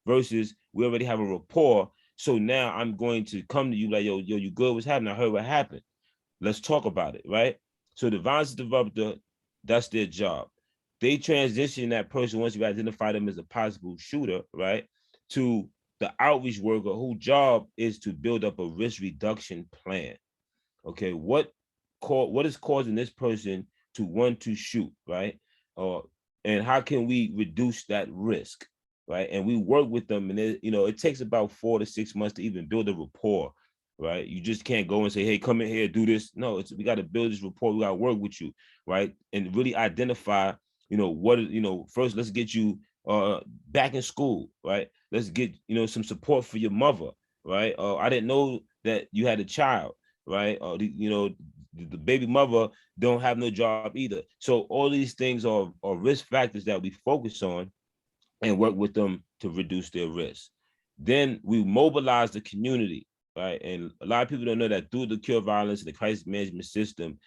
Versus we already have a rapport. So now I'm going to come to you like, yo, you good? What's happening? I heard what happened. Let's talk about it, right? So the violence interrupter, that's their job. They transition that person once you identify them as a possible shooter, right, to the outreach worker whose job is to build up a risk reduction plan. Okay, what is causing this person to want to shoot, right? And how can we reduce that risk, right? And we work with them, and it takes about 4 to 6 months to even build a rapport, right? You just can't go and say, hey, come in here, do this. No, we got to build this rapport. We got to work with you, right? And really identify, first let's get you back in school, right? Let's get, some support for your mother, right? I didn't know that you had a child, right? The baby mother don't have no job either. So all these things are risk factors that we focus on and work with them to reduce their risk. Then we mobilize the community, right? And a lot of people don't know that through the cure violence and the crisis management system,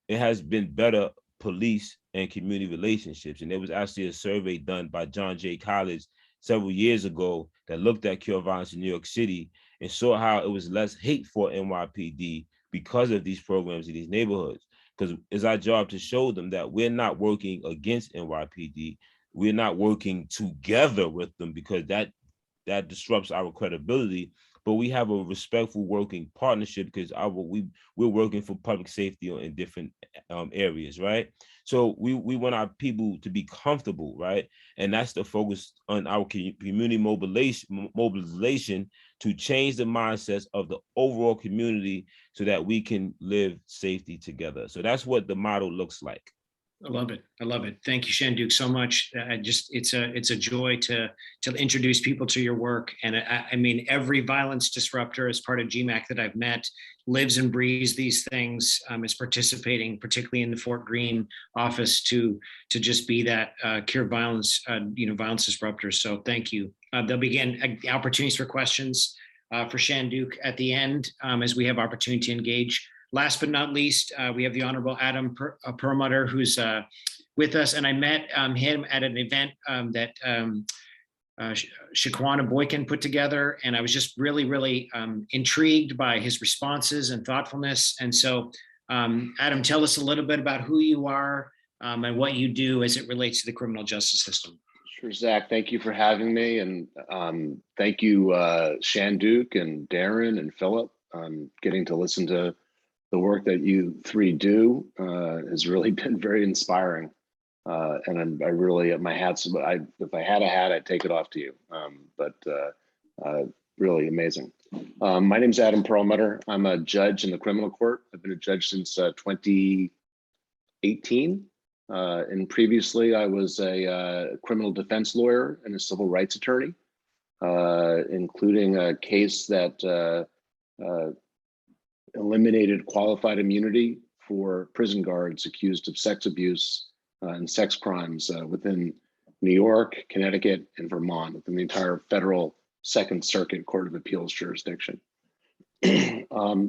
it has been better police and community relationships. And there was actually a survey done by John Jay College several years ago that looked at cure violence in New York City and saw how it was less hate for NYPD because of these programs in these neighborhoods. Because it's our job to show them that we're not working against NYPD. We're not working together with them because that disrupts our credibility. But we have a respectful working partnership because we're working for public safety in different areas, right? So we want our people to be comfortable, right? And that's the focus on our community mobilization to change the mindsets of the overall community so that we can live safety together. So that's what the model looks like. I love it. I love it. Thank you, Shanduk, so much. It's a joy to introduce people to your work. And I mean, every violence disruptor as part of GMAC that I've met lives and breathes these things, is participating, particularly in the Fort Greene office to just be that cure violence, violence disruptor. So thank you. There'll be again opportunities for questions for Shanduk at the end as we have opportunity to engage. Last but not least, we have the Honorable Adam Perlmutter, who's with us. And I met him at an event that Shaquana Boykin put together. And I was just really, really intrigued by his responses and thoughtfulness. And so, Adam, tell us a little bit about who you are and what you do as it relates to the criminal justice system. Sure, Zach, thank you for having me. And thank you, Shanduk and Darren and Philip. Getting to listen to the work that you three do has really been very inspiring. And I really, my hats, if I had a hat, I'd take it off to you. But really amazing. My name's Adam Perlmutter. I'm a judge in the criminal court. I've been a judge since 2018. And previously I was a criminal defense lawyer and a civil rights attorney, including a case that eliminated qualified immunity for prison guards accused of sex abuse and sex crimes within New York, Connecticut, and Vermont, within the entire federal Second Circuit Court of Appeals jurisdiction.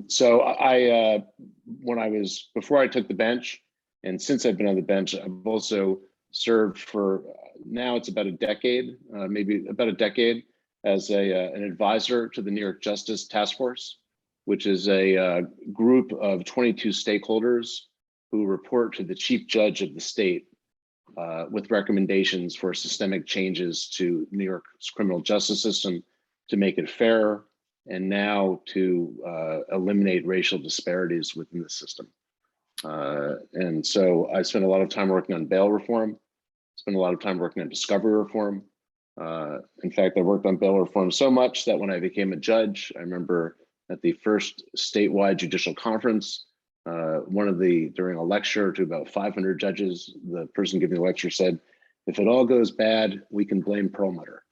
So before I took the bench, and since I've been on the bench, I've also served for, now it's about a decade, maybe about a decade, as an advisor to the New York Justice Task Force, which is a group of 22 stakeholders who report to the chief judge of the state with recommendations for systemic changes to New York's criminal justice system to make it fairer and now to eliminate racial disparities within the system. And so I spent a lot of time working on bail reform, spent a lot of time working on discovery reform. In fact, I worked on bail reform so much that when I became a judge, I remember at the first statewide judicial conference, during a lecture to about 500 judges, the person giving the lecture said, "If it all goes bad, we can blame Perlmutter."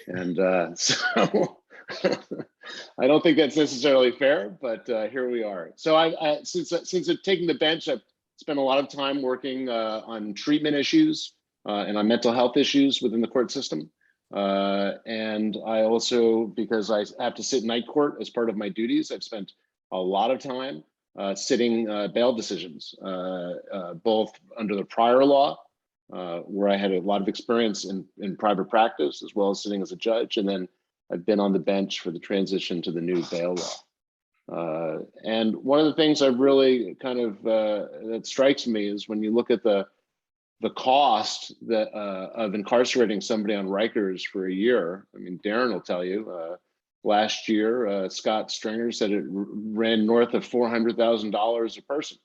And so I don't think that's necessarily fair, but here we are. So since I've taken the bench, I've spent a lot of time working on treatment issues and on mental health issues within the court system. And I also, because I have to sit night court as part of my duties, I've spent a lot of time sitting bail decisions, both under the prior law, where I had a lot of experience in private practice, as well as sitting as a judge. And then I've been on the bench for the transition to the new bail law. And one of the things I've really kind of, that strikes me is when you look at the cost that of incarcerating somebody on Rikers for a year. I mean, Darren will tell you, last year, Scott Stringer said it ran north of $400,000 a person.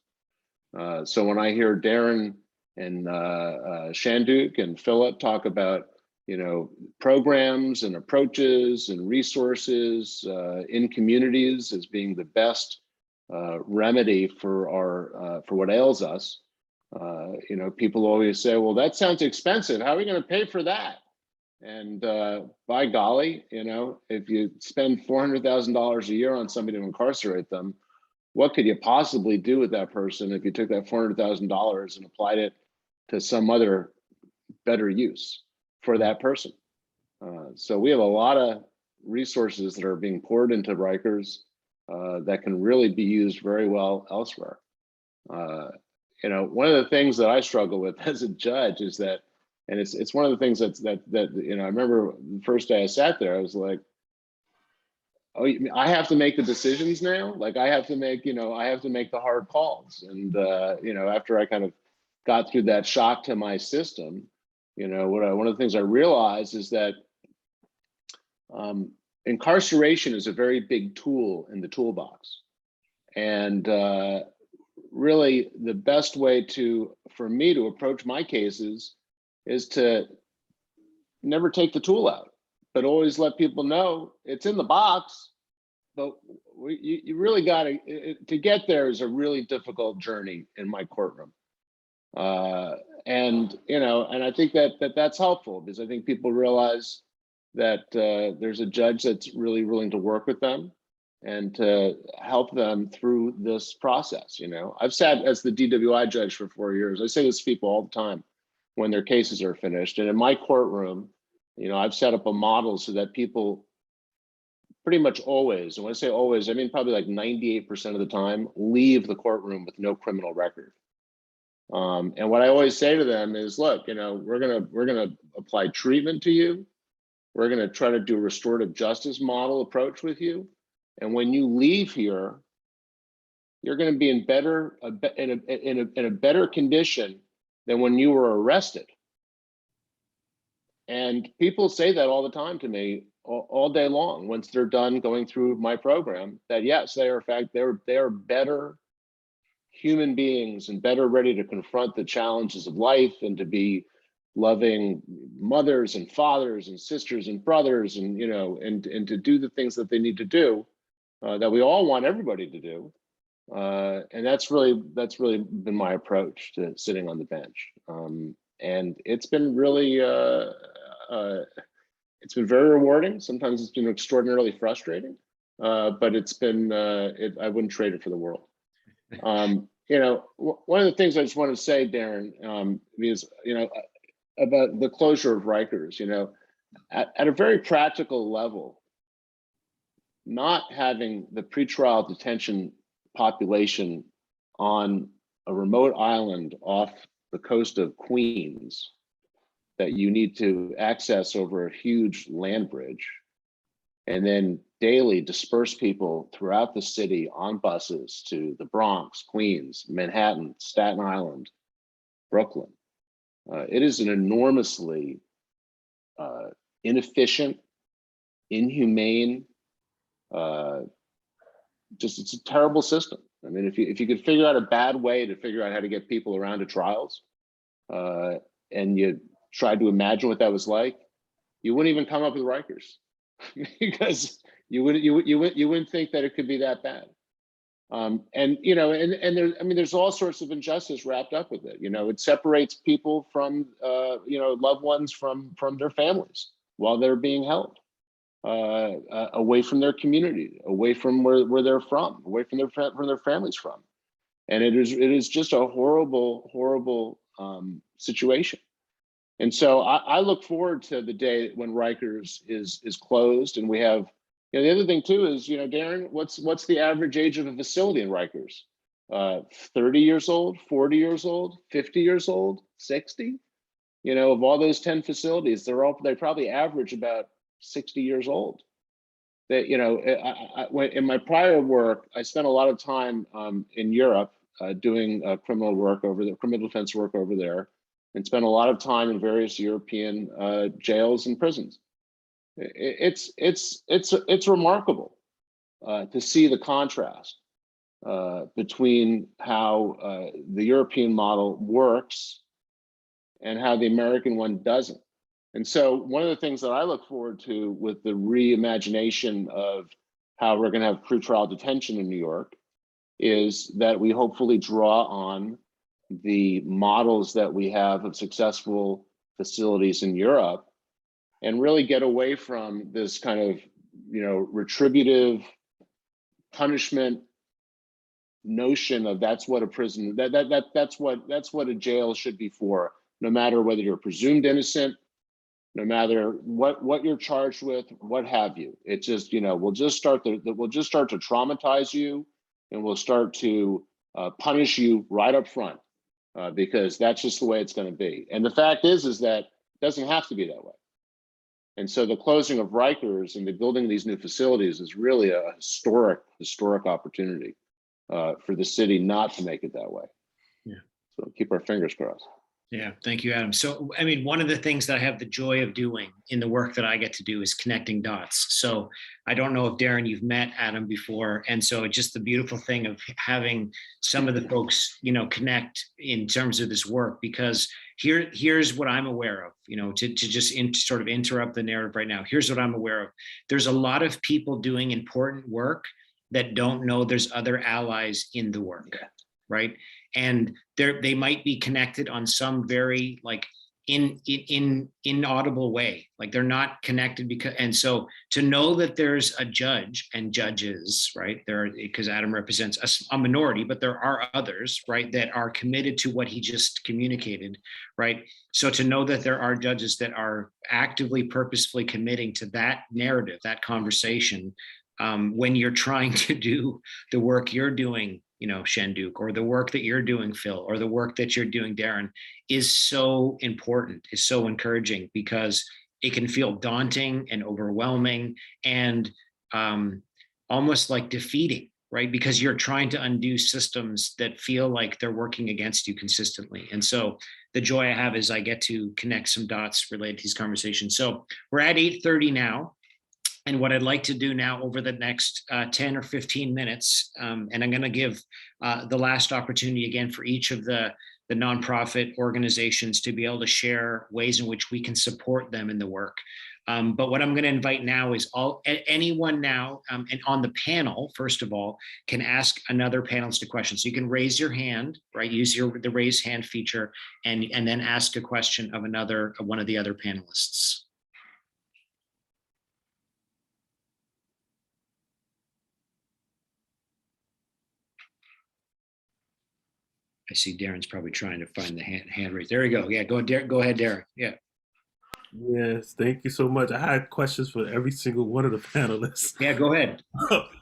So when I hear Darren and Shanduk and Philip talk about, you know, programs and approaches and resources in communities as being the best remedy for our for what ails us, you know, people always say, well, that sounds expensive. How are we going to pay for that? And by golly, you know, if you spend $400,000 a year on somebody to incarcerate them, what could you possibly do with that person if you took that $400,000 and applied it to some other better use for that person? So we have a lot of resources that are being poured into Rikers that can really be used very well elsewhere. You know, one of the things that I struggle with as a judge is that, and it's one of the things that you know, I remember the first day I sat there, I was like, oh, I have to make the decisions now. Like I have to make, you know, I have to make the hard calls. And you know, after I kind of got through that shock to my system, you know, one of the things I realized is that incarceration is a very big tool in the toolbox, and really the best way for me to approach my cases is to never take the tool out, but always let people know it's in the box. But you really got to get there is a really difficult journey in my courtroom. And you know, and I think that's helpful, because I think people realize that there's a judge that's really willing to work with them and to help them through this process. You know, I've sat as the DWI judge for 4 years. I say this to people all the time when their cases are finished. And in my courtroom, you know, I've set up a model so that people pretty much always, and when I say always, I mean probably like 98% of the time, leave the courtroom with no criminal record. And what I always say to them is, look, you know, we're gonna apply treatment to you. We're gonna try to do a restorative justice model approach with you. And when you leave here, you're going to be in a better condition than when you were arrested. And people say that all the time to me, all day long, once they're done going through my program, that yes, they are, in fact, they are better human beings and better ready to confront the challenges of life and to be loving mothers and fathers and sisters and brothers, and you know, and to do the things that they need to do. That we all want everybody to do, and that's really been my approach to sitting on the bench, and it's been really it's been very rewarding. Sometimes it's been extraordinarily frustrating, but it's been I wouldn't trade it for the world. You know, one of the things I just want to say, Darren, is, you know, about the closure of Rikers. You know, at a very practical level, not having the pretrial detention population on a remote island off the coast of Queens that you need to access over a huge land bridge, and then daily disperse people throughout the city on buses to the Bronx, Queens, Manhattan, Staten Island, Brooklyn. It is an enormously inefficient, inhumane, just, it's a terrible system. I mean, if you could figure out a bad way to figure out how to get people around to trials, and you tried to imagine what that was like, you wouldn't even come up with Rikers, because you wouldn't think that it could be that bad. And you know, and there, I mean, there's all sorts of injustice wrapped up with it. You know, it separates people from you know, loved ones from their families while they're being held. Away from their community, away from where they're from, away from their families from, and it is just a horrible situation. And so I look forward to the day when Rikers is closed, and we have, the other thing too is, Darren, what's the average age of a facility in Rikers? 30 years old, 40 years old, 50 years old, 60? Of all those 10 facilities, they probably average about 60 years old. That, in my prior work, I spent a lot of time in Europe doing criminal work over there, criminal defense work over there, and spent a lot of time in various European jails and prisons. It's remarkable to see the contrast between how the European model works and how the American one doesn't. And so one of the things that I look forward to with the reimagination of how we're going to have pretrial detention in New York is that we hopefully draw on the models that we have of successful facilities in Europe and really get away from this kind of, retributive punishment notion of that's what a prison, that's what a jail should be for, no matter whether you're presumed innocent, no matter what you're charged with, what have you. It's just, we'll just start to traumatize you, and we'll start to punish you right up front because that's just the way it's going to be. And the fact is that it doesn't have to be that way. And so the closing of Rikers and the building of these new facilities is really a historic opportunity for the city not to make it that way. Yeah. So keep our fingers crossed. Yeah, thank you, Adam. So, one of the things that I have the joy of doing in the work that I get to do is connecting dots. So I don't know if Darren, you've met Adam before. And so just the beautiful thing of having some of the folks, connect in terms of this work, because here's what I'm aware of, to just sort of interrupt the narrative right now. Here's what I'm aware of. There's a lot of people doing important work that don't know there's other allies in the work, right? And they might be connected on some very inaudible way, like they're not connected and so to know that there's a judge and judges, right there, because Adam represents a minority, but there are others, right, that are committed to what he just communicated, right? So to know that there are judges that are actively, purposefully committing to that narrative, that conversation, when you're trying to do the work you're doing, Shanduk, or the work that you're doing, Phil, or the work that you're doing, Darren, is so important, is so encouraging, because it can feel daunting and overwhelming and almost like defeating, right? Because you're trying to undo systems that feel like they're working against you consistently. And so the joy I have is I get to connect some dots related to these conversations. So we're at 8:30 now. And what I'd like to do now over the next 10 or 15 minutes, and I'm going to give the last opportunity again for each of the nonprofit organizations to be able to share ways in which we can support them in the work. But what I'm going to invite now is anyone now and on the panel, first of all, can ask another panelist a question. So you can raise your hand, right? Use the raise hand feature and then ask a question of one of the other panelists. I see Darren's probably trying to find the hand raise. There we go. Yeah, go ahead, Darren. Yeah. Yes, thank you so much. I had questions for every single one of the panelists. Yeah, go ahead.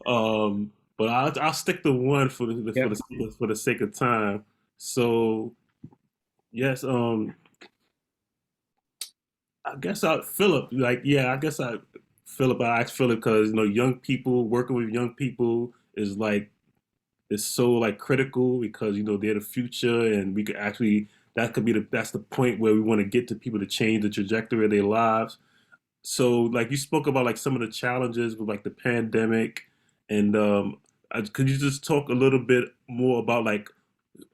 But I'll stick to one for the sake of time. So, yes, I guess Philip. Philip. I asked Philip because young people, working with young people is so critical, because they're the future, and we could actually, that's the point where we want to get to people to change the trajectory of their lives. So you spoke about some of the challenges with the pandemic, and could you just talk a little bit more about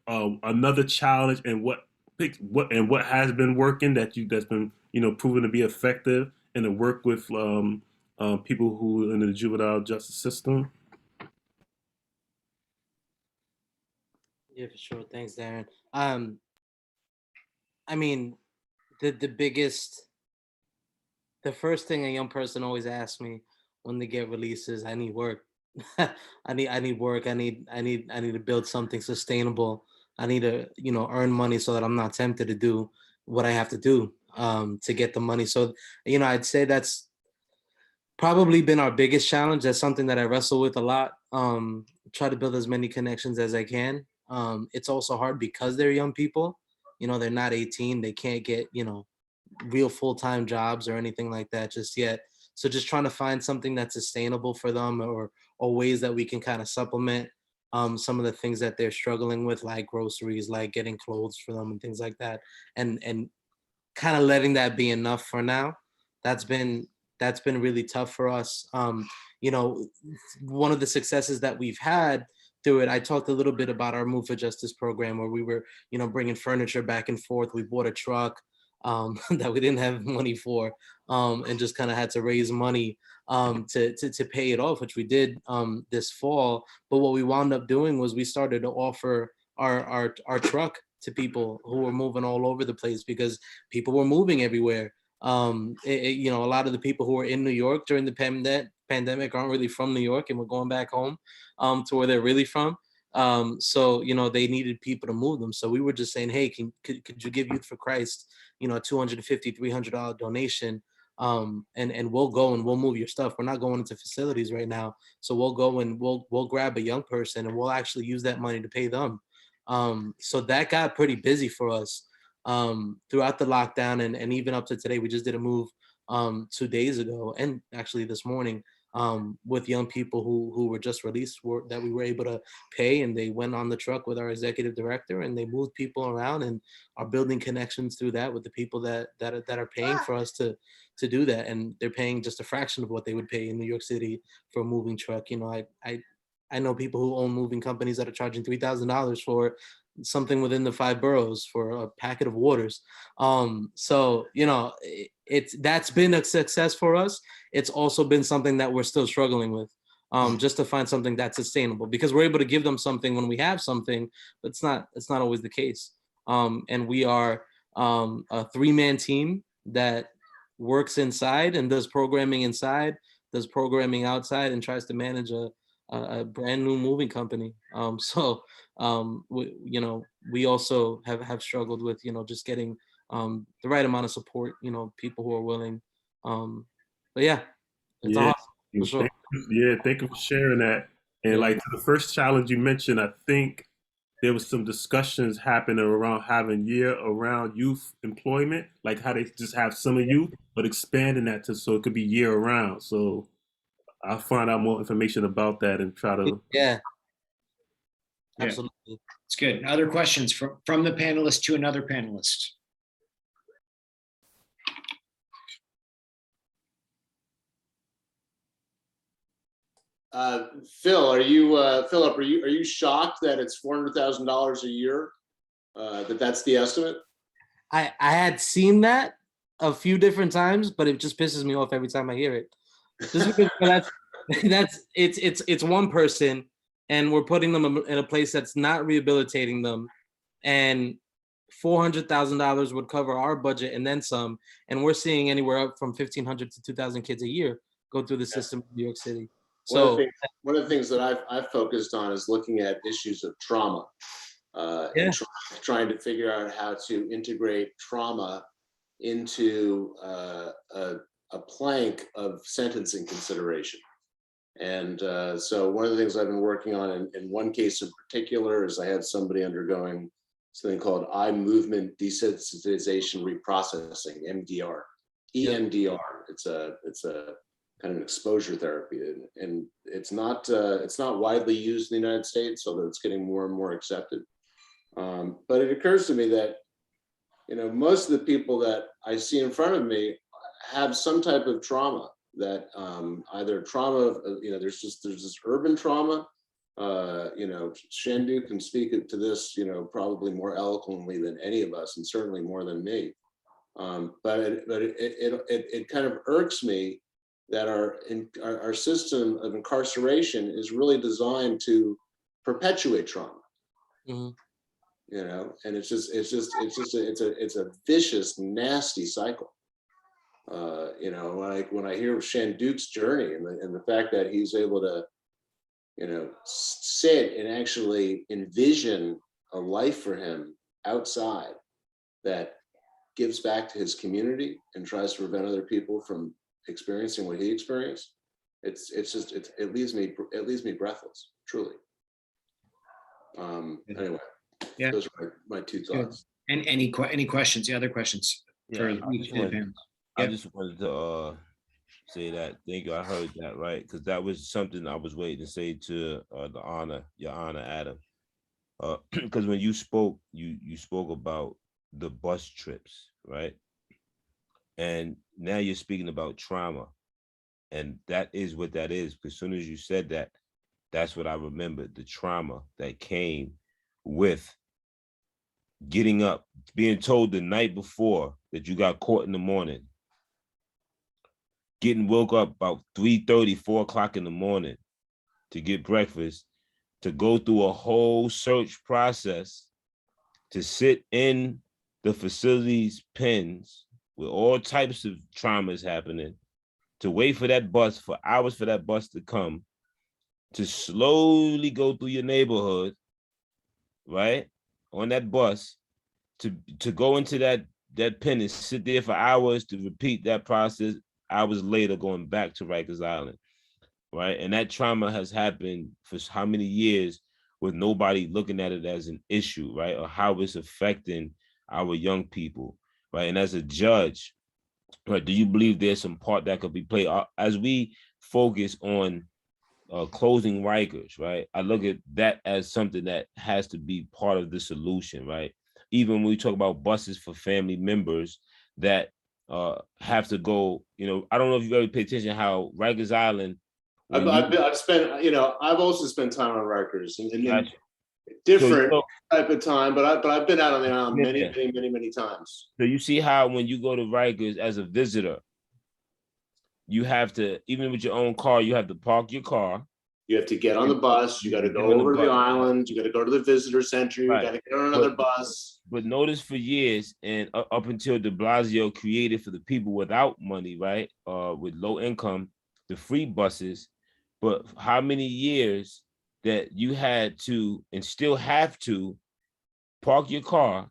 another challenge and what has been working that's been proven to be effective in the work with people who are in the juvenile justice system? Yeah, for sure. Thanks, Darren. The first thing a young person always asks me when they get released is, I need work. I need work. I need to build something sustainable. I need to, earn money so that I'm not tempted to do what I have to do. to get the money. So, I'd say that's probably been our biggest challenge. That's something that I wrestle with a lot. Try to build as many connections as I can. It's also hard because they're young people. They're not 18. They can't get, real full-time jobs or anything like that just yet. So just trying to find something that's sustainable for them, or ways that we can kind of supplement some of the things that they're struggling with, like groceries, like getting clothes for them and things like that. And kind of letting that be enough for now. That's been that's been really tough for us. You know, one of the successes that we've had through it, I talked a little bit about our Move for Justice program, where we were, bringing furniture back and forth. We bought a truck that we didn't have money for, and just kind of had to raise money to pay it off, which we did this fall. But what we wound up doing was we started to offer our truck to people who were moving all over the place, because people were moving everywhere. A lot of the people who were in New York during the pandemic aren't really from New York, and we're going back home to where they're really from. So they needed people to move them. So we were just saying, hey, could you give Youth for Christ, $250, $300 donation, and we'll go and we'll move your stuff. We're not going into facilities right now, so we'll go and we'll grab a young person and we'll actually use that money to pay them. So that got pretty busy for us throughout the lockdown, and even up to today. We just did a move 2 days ago, and actually this morning, with young people who were just released, that we were able to pay, and they went on the truck with our executive director and they moved people around and are building connections through that with the people that are paying for us to do that. And they're paying just a fraction of what they would pay in New York City for a moving truck. I know people who own moving companies that are charging $3,000 for something within the 5 boroughs for a packet of waters. So that's been a success for us. It's also been something that we're still struggling with, just to find something that's sustainable, because we're able to give them something when we have something, but it's not always the case. And we are a 3-man team that works inside and does programming inside, does programming outside, and tries to manage a brand new moving company. We also have struggled with, just getting the right amount of support, people who are willing. But yeah, it's a Yeah, hustle, for sure. thank you for sharing that. And Yeah. like to the first challenge you mentioned, I think there was some discussions happening around having year-around youth employment, like how they just have summer youth, but expanding that to so it could be year-round. So I'll find out more information about that and try to. Yeah, Yeah. absolutely. It's good. Other questions from the panelist to another panelist? Philip, are you shocked that it's $400,000 a year? That's the estimate? I had seen that a few different times, but it just pisses me off every time I hear it. Just because it's one person, and we're putting them in a place that's not rehabilitating them, and $400,000 would cover our budget and then some, and we're seeing anywhere up from 1,500 to 2,000 kids a year go through the system in New York City. So one of the things that I've focused on is looking at issues of trauma, and trying to figure out how to integrate trauma into a plank of sentencing consideration. And so one of the things I've been working on in one case in particular is I had somebody undergoing something called eye movement desensitization reprocessing, MDR, EMDR. It's a kind of an exposure therapy, and it's not widely used in the United States, although it's getting more and more accepted. But it occurs to me that most of the people that I see in front of me have some type of trauma. That either trauma, there's this urban trauma. Shandu can speak to this, probably more eloquently than any of us, and certainly more than me. But it kind of irks me that our system of incarceration is really designed to perpetuate trauma. Mm-hmm. And it's a vicious, nasty cycle. When I hear of Shanduk's journey and the fact that he's able to, sit and actually envision a life for him outside that gives back to his community and tries to prevent other people from experiencing what he experienced, it leaves me breathless, truly. Anyway, Yeah. those are my two thoughts. And any questions, the other questions for Yeah, each of the panels? I just wanted to say that. Thank you. I heard that, right? Because that was something I was waiting to say to your honor, Adam. Because when you spoke, you spoke about the bus trips, right? And now you're speaking about trauma, and that is what that is. Because as soon as you said that, that's what I remembered, the trauma that came with getting up, being told the night before that you got caught in the morning, getting woke up about 3:30, 4 o'clock in the morning to get breakfast, to go through a whole search process, to sit in the facility's pens with all types of traumas happening, to wait for that bus, for hours for that bus to come, to slowly go through your neighborhood, right, on that bus, to go into that pen and sit there for hours to repeat that process, hours later going back to Rikers Island, right? And that trauma has happened for how many years with nobody looking at it as an issue, right? Or how it's affecting our young people, right? And as a judge, right, do you believe there's some part that could be played as we focus on closing Rikers, right? I look at that as something that has to be part of the solution, right? Even when we talk about buses for family members that have to go, I don't know if you've ever paid attention how Rikers Island. I've spent, I've also spent time on Rikers and Gotcha. different type of time, but I've been out on the island Yeah. many times. So you see how when you go to Rikers as a visitor, you have to, even with your own car, you have to park your car. You have to get on the bus. You got to go over to the island. You got to go to the visitor center. You got to get on another bus. But notice for years, and up until de Blasio created for the people without money, right, with low income, the free buses. But how many years that you had to and still have to park your car,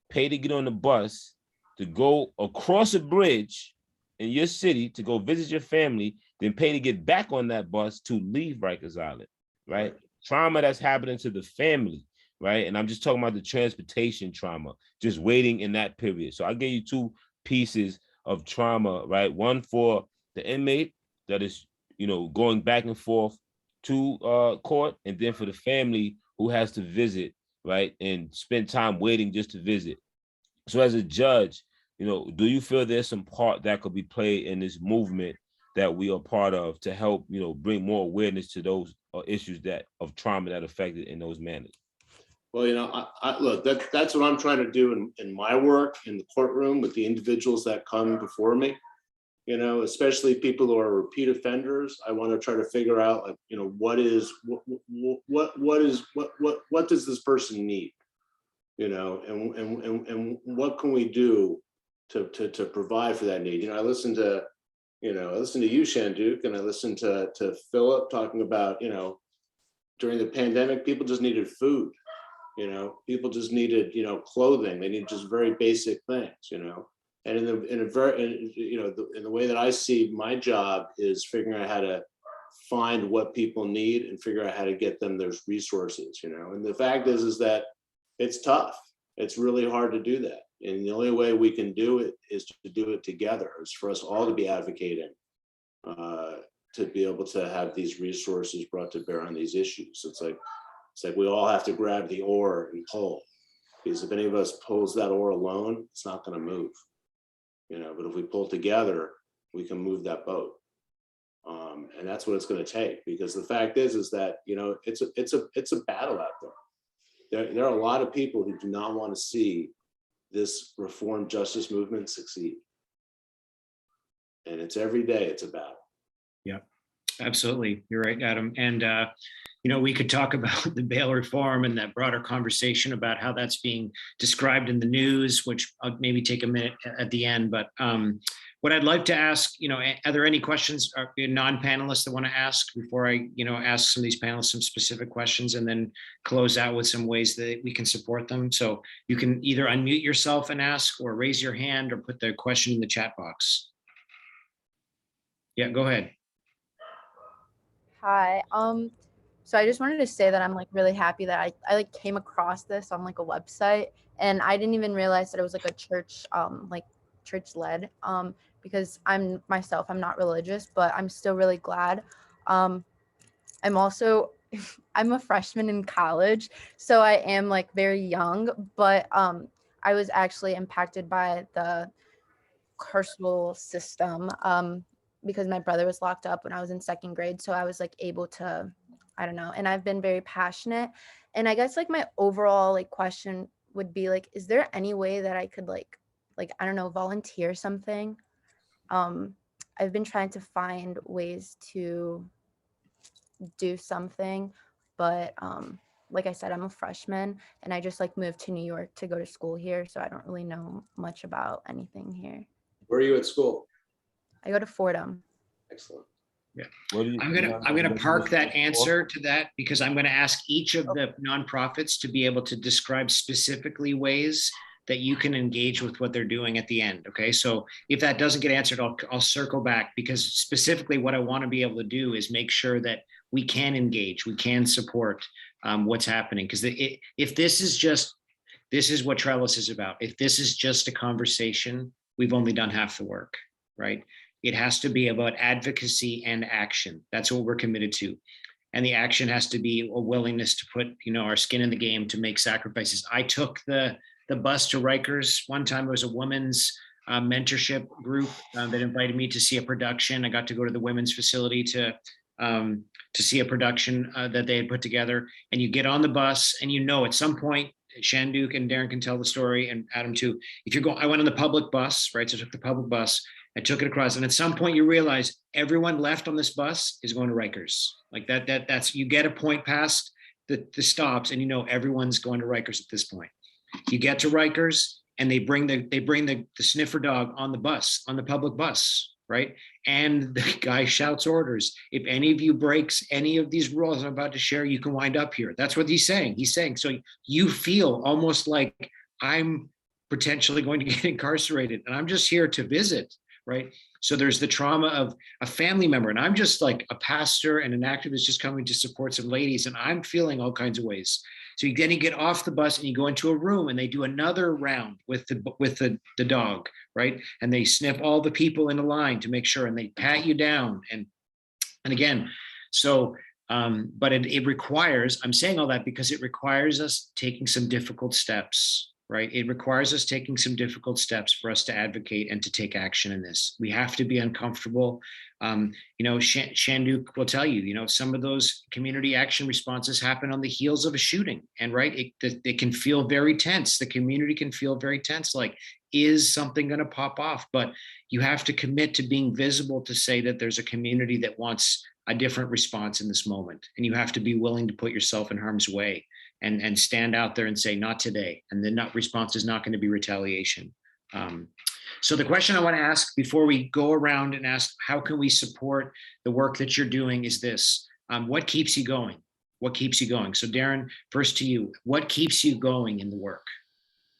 pay to get on the bus, to go across a bridge in your city to go visit your family, then pay to get back on that bus to leave Rikers Island, right? Trauma that's happening to the family, right? And I'm just talking about the transportation trauma, just waiting in that period. So I gave you two pieces of trauma, right? One for the inmate that is, going back and forth to court, and then for the family who has to visit, right? And spend time waiting just to visit. So as a judge, do you feel there's some part that could be played in this movement that we are part of to help, bring more awareness to those issues of trauma that affected in those manners? Well, I look, that's what I'm trying to do in my work in the courtroom with the individuals that come before me. Especially people who are repeat offenders. I want to try to figure out, like, what does this person need, and what can we do to provide for that need? I listen to you, Shanduke, and I listened to Philip talking about, during the pandemic, people just needed food. People just needed, clothing. They need just very basic things, And in the way that I see my job is figuring out how to find what people need and figure out how to get them those resources, And the fact is that it's tough. It's really hard to do that. And the only way we can do it is to do it together. It's for us all to be advocating to be able to have these resources brought to bear on these issues. It's like we all have to grab the oar and pull, because if any of us pulls that oar alone, it's not going to move. But if we pull together, we can move that boat. And that's what it's going to take, because the fact is that, it's a battle out there. There are a lot of people who do not want to see this reform justice movement succeed. And it's every day it's a battle. Yeah, absolutely. You're right, Adam. And, we could talk about the bail reform and that broader conversation about how that's being described in the news, which I'll maybe take a minute at the end. But what I'd like to ask, are there any questions, or non-panelists that want to ask before I, ask some of these panelists some specific questions and then close out with some ways that we can support them? So you can either unmute yourself and ask, or raise your hand, or put the question in the chat box. Yeah, go ahead. Hi. So I just wanted to say that I'm like really happy that I like came across this on like a website, and I didn't even realize that it was like a church, like church led, because I'm not religious, but I'm still really glad. I'm also, I'm a freshman in college, so I am like very young, but I was actually impacted by the carceral system, because my brother was locked up when I was in second grade. So I was like able to, I don't know, and I've been very passionate. And I guess like my overall like question would be like, is there any way that I could like, I don't know, volunteer something? I've been trying to find ways to do something, but like I said, I'm a freshman and I just like moved to New York to go to school here. So I don't really know much about anything here. Where are you at school? I go to Fordham. Excellent. Yeah. What do you- I'm gonna park that answer to that, because I'm gonna ask each of the nonprofits to be able to describe specifically ways that you can engage with what they're doing at the end. Okay, so if that doesn't get answered, I'll circle back, because specifically what I want to be able to do is make sure that we can engage, we can support what's happening. Because if this is what Trellis is about. If this is just a conversation, we've only done half the work, right? It has to be about advocacy and action. That's what we're committed to. And the action has to be a willingness to put, our skin in the game, to make sacrifices. I took the bus to Rikers one time. It was a women's mentorship group that invited me to see a production. I got to go to the women's facility to see a production that they had put together. And you get on the bus, and at some point, Shanduk and Darren can tell the story, and Adam too. I went on the public bus, right? So I took the public bus. I took it across, and at some point you realize everyone left on this bus is going to Rikers. Like that's you get a point past the stops, and everyone's going to Rikers at this point. You get to Rikers, and they bring the sniffer dog on the bus, on the public bus, right? And the guy shouts orders. If any of you breaks any of these rules I'm about to share, you can wind up here. That's what he's saying. He's saying, so you feel almost like I'm potentially going to get incarcerated, and I'm just here to visit. Right. So there's the trauma of a family member, and I'm just like a pastor and an activist just coming to support some ladies, and I'm feeling all kinds of ways. So then you get off the bus and you go into a room, and they do another round with the dog, right? And they sniff all the people in a line to make sure, and they pat you down, and again, so but it requires, I'm saying all that because it requires us taking some difficult steps. Right? It requires us taking some difficult steps for us to advocate and to take action in this. We have to be uncomfortable. Shanduk will tell you, some of those community action responses happen on the heels of a shooting. And right, it can feel very tense. The community can feel very tense, like, is something going to pop off? But you have to commit to being visible, to say that there's a community that wants a different response in this moment. And you have to be willing to put yourself in harm's way. And stand out there and say, not today. And the response is not going to be retaliation. So the question I want to ask before we go around and ask, how can we support the work that you're doing, is this: what keeps you going? What keeps you going? So Darren, first to you, what keeps you going in the work?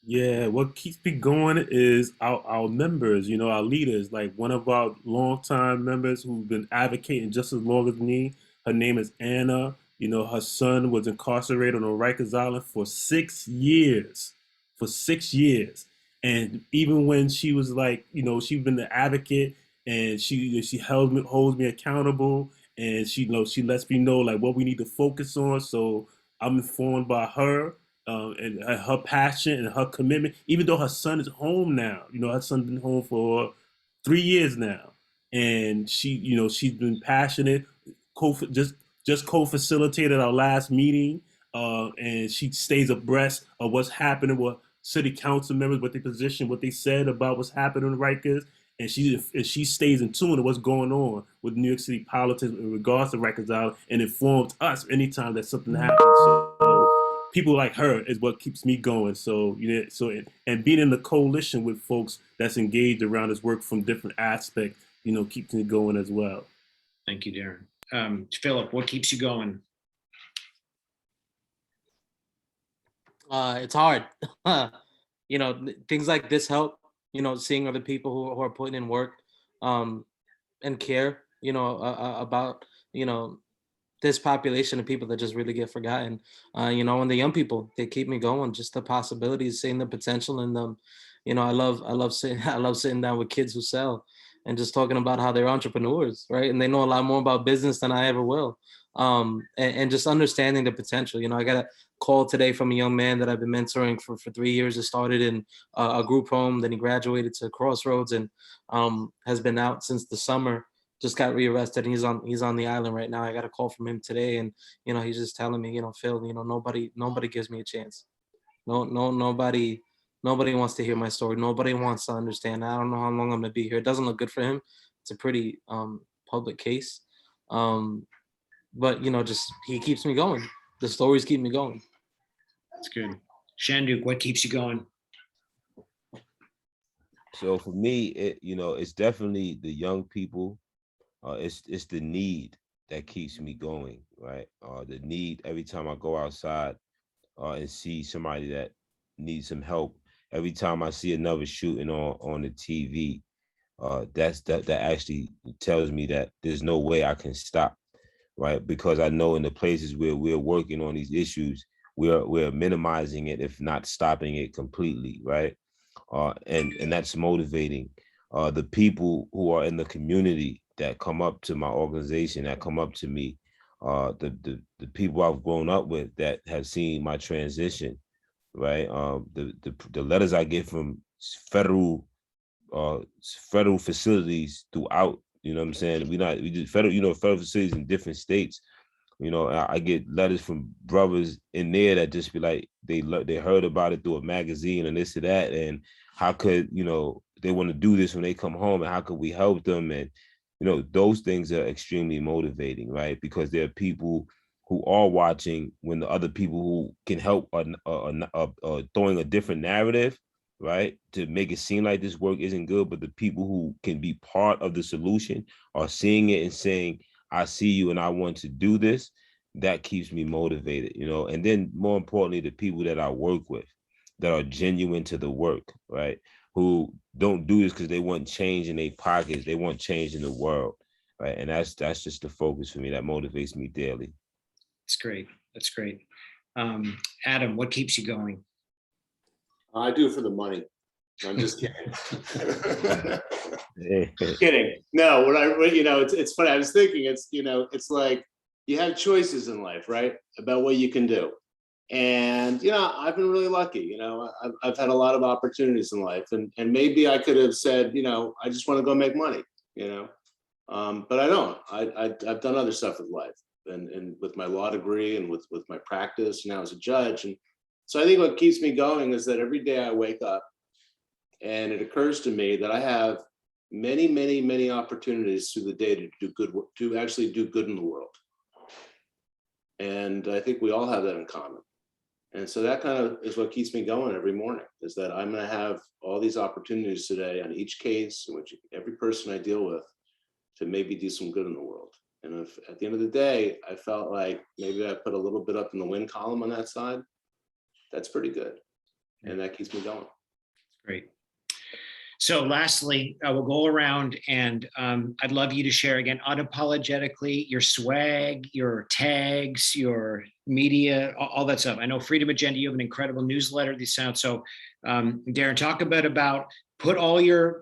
Yeah, what keeps me going is our members, our leaders. Like one of our longtime members who's been advocating just as long as me. Her name is Anna. Her son was incarcerated on Rikers Island for 6 years. For 6 years. And even when she was like, she's been the advocate, and she holds me accountable, and she lets me know like what we need to focus on. So I'm informed by her. And her passion and her commitment, even though her son is home now. Her son's been home for 3 years now, and she's been passionate. Just co-facilitated our last meeting, and she stays abreast of what's happening with city council members, what they position, what they said about what's happening in Rikers, and she stays in tune to what's going on with New York City politics in regards to Rikers Island, and informs us anytime that something happens. So people like her is what keeps me going. So and being in the coalition with folks that's engaged around this work from different aspects, keeps me going as well. Thank you, Darren. Philip, what keeps you going? It's hard. Things like this help. Seeing other people who are putting in work, and care. About this population of people that just really get forgotten. And the young people, they keep me going. Just the possibilities, seeing the potential in them. I love sitting I love sitting down with kids who sell and just talking about how they're entrepreneurs, right? And they know a lot more about business than I ever will. And just understanding the potential. I got a call today from a young man that I've been mentoring for 3 years. It started in a group home, then he graduated to Crossroads, and has been out since the summer. Just got rearrested, and he's on the island right now. I got a call from him today, and he's just telling me, Phil, nobody gives me a chance. Nobody wants to hear my story. Nobody wants to understand. I don't know how long I'm gonna be here. It doesn't look good for him. It's a pretty public case, but just he keeps me going. The stories keep me going. That's good. Shanduk, what keeps you going? So for me, it's definitely the young people. It's the need that keeps me going, right? The need every time I go outside and see somebody that needs some help. Every time I see another shooting on the TV, that actually tells me that there's no way I can stop, right? Because I know in the places where we're working on these issues, we're minimizing it, if not stopping it completely, right? And that's motivating. The people who are in the community that come up to my organization, that come up to me, the people I've grown up with that have seen my transition, right? The letters I get from federal facilities throughout, you know what I'm saying? We do federal facilities in different states. I get letters from brothers in there that just be like, they heard about it through a magazine and this or that, and how could they want to do this when they come home, and how could we help them? And those things are extremely motivating, right? Because there are people who are watching when the other people who can help are throwing a different narrative, right, to make it seem like this work isn't good, but the people who can be part of the solution are seeing it and saying, I see you and I want to do this. That keeps me motivated, and then more importantly, the people that I work with that are genuine to the work, right? Who don't do this because they want change in their pockets. They want change in the world, right? And that's just the focus for me. That motivates me daily. That's great. That's great. Adam, what keeps you going? I do it for the money. I'm just kidding. Kidding. No, it's funny. I was thinking, it's like you have choices in life, right? About what you can do. And, I've been really lucky. I've had a lot of opportunities in life, and maybe I could have said, I just want to go make money, but I don't. I've done other stuff with life, and with my law degree and with my practice now as a judge. And so I think what keeps me going is that every day I wake up and it occurs to me that I have many, many, many opportunities through the day to do good work, to actually do good in the world. And I think we all have that in common. And so that kind of is what keeps me going every morning, is that I'm going to have all these opportunities today on each case, in which every person I deal with, to maybe do some good in the world. And if at the end of the day, I felt like maybe I put a little bit up in the win column on that side, that's pretty good. And that keeps me going. Great. So lastly, we'll go around, and I'd love you to share again, unapologetically, your swag, your tags, your media, all that stuff. I know Freedom Agenda, you have an incredible newsletter that sounds. So Darren, talk a bit about, put all your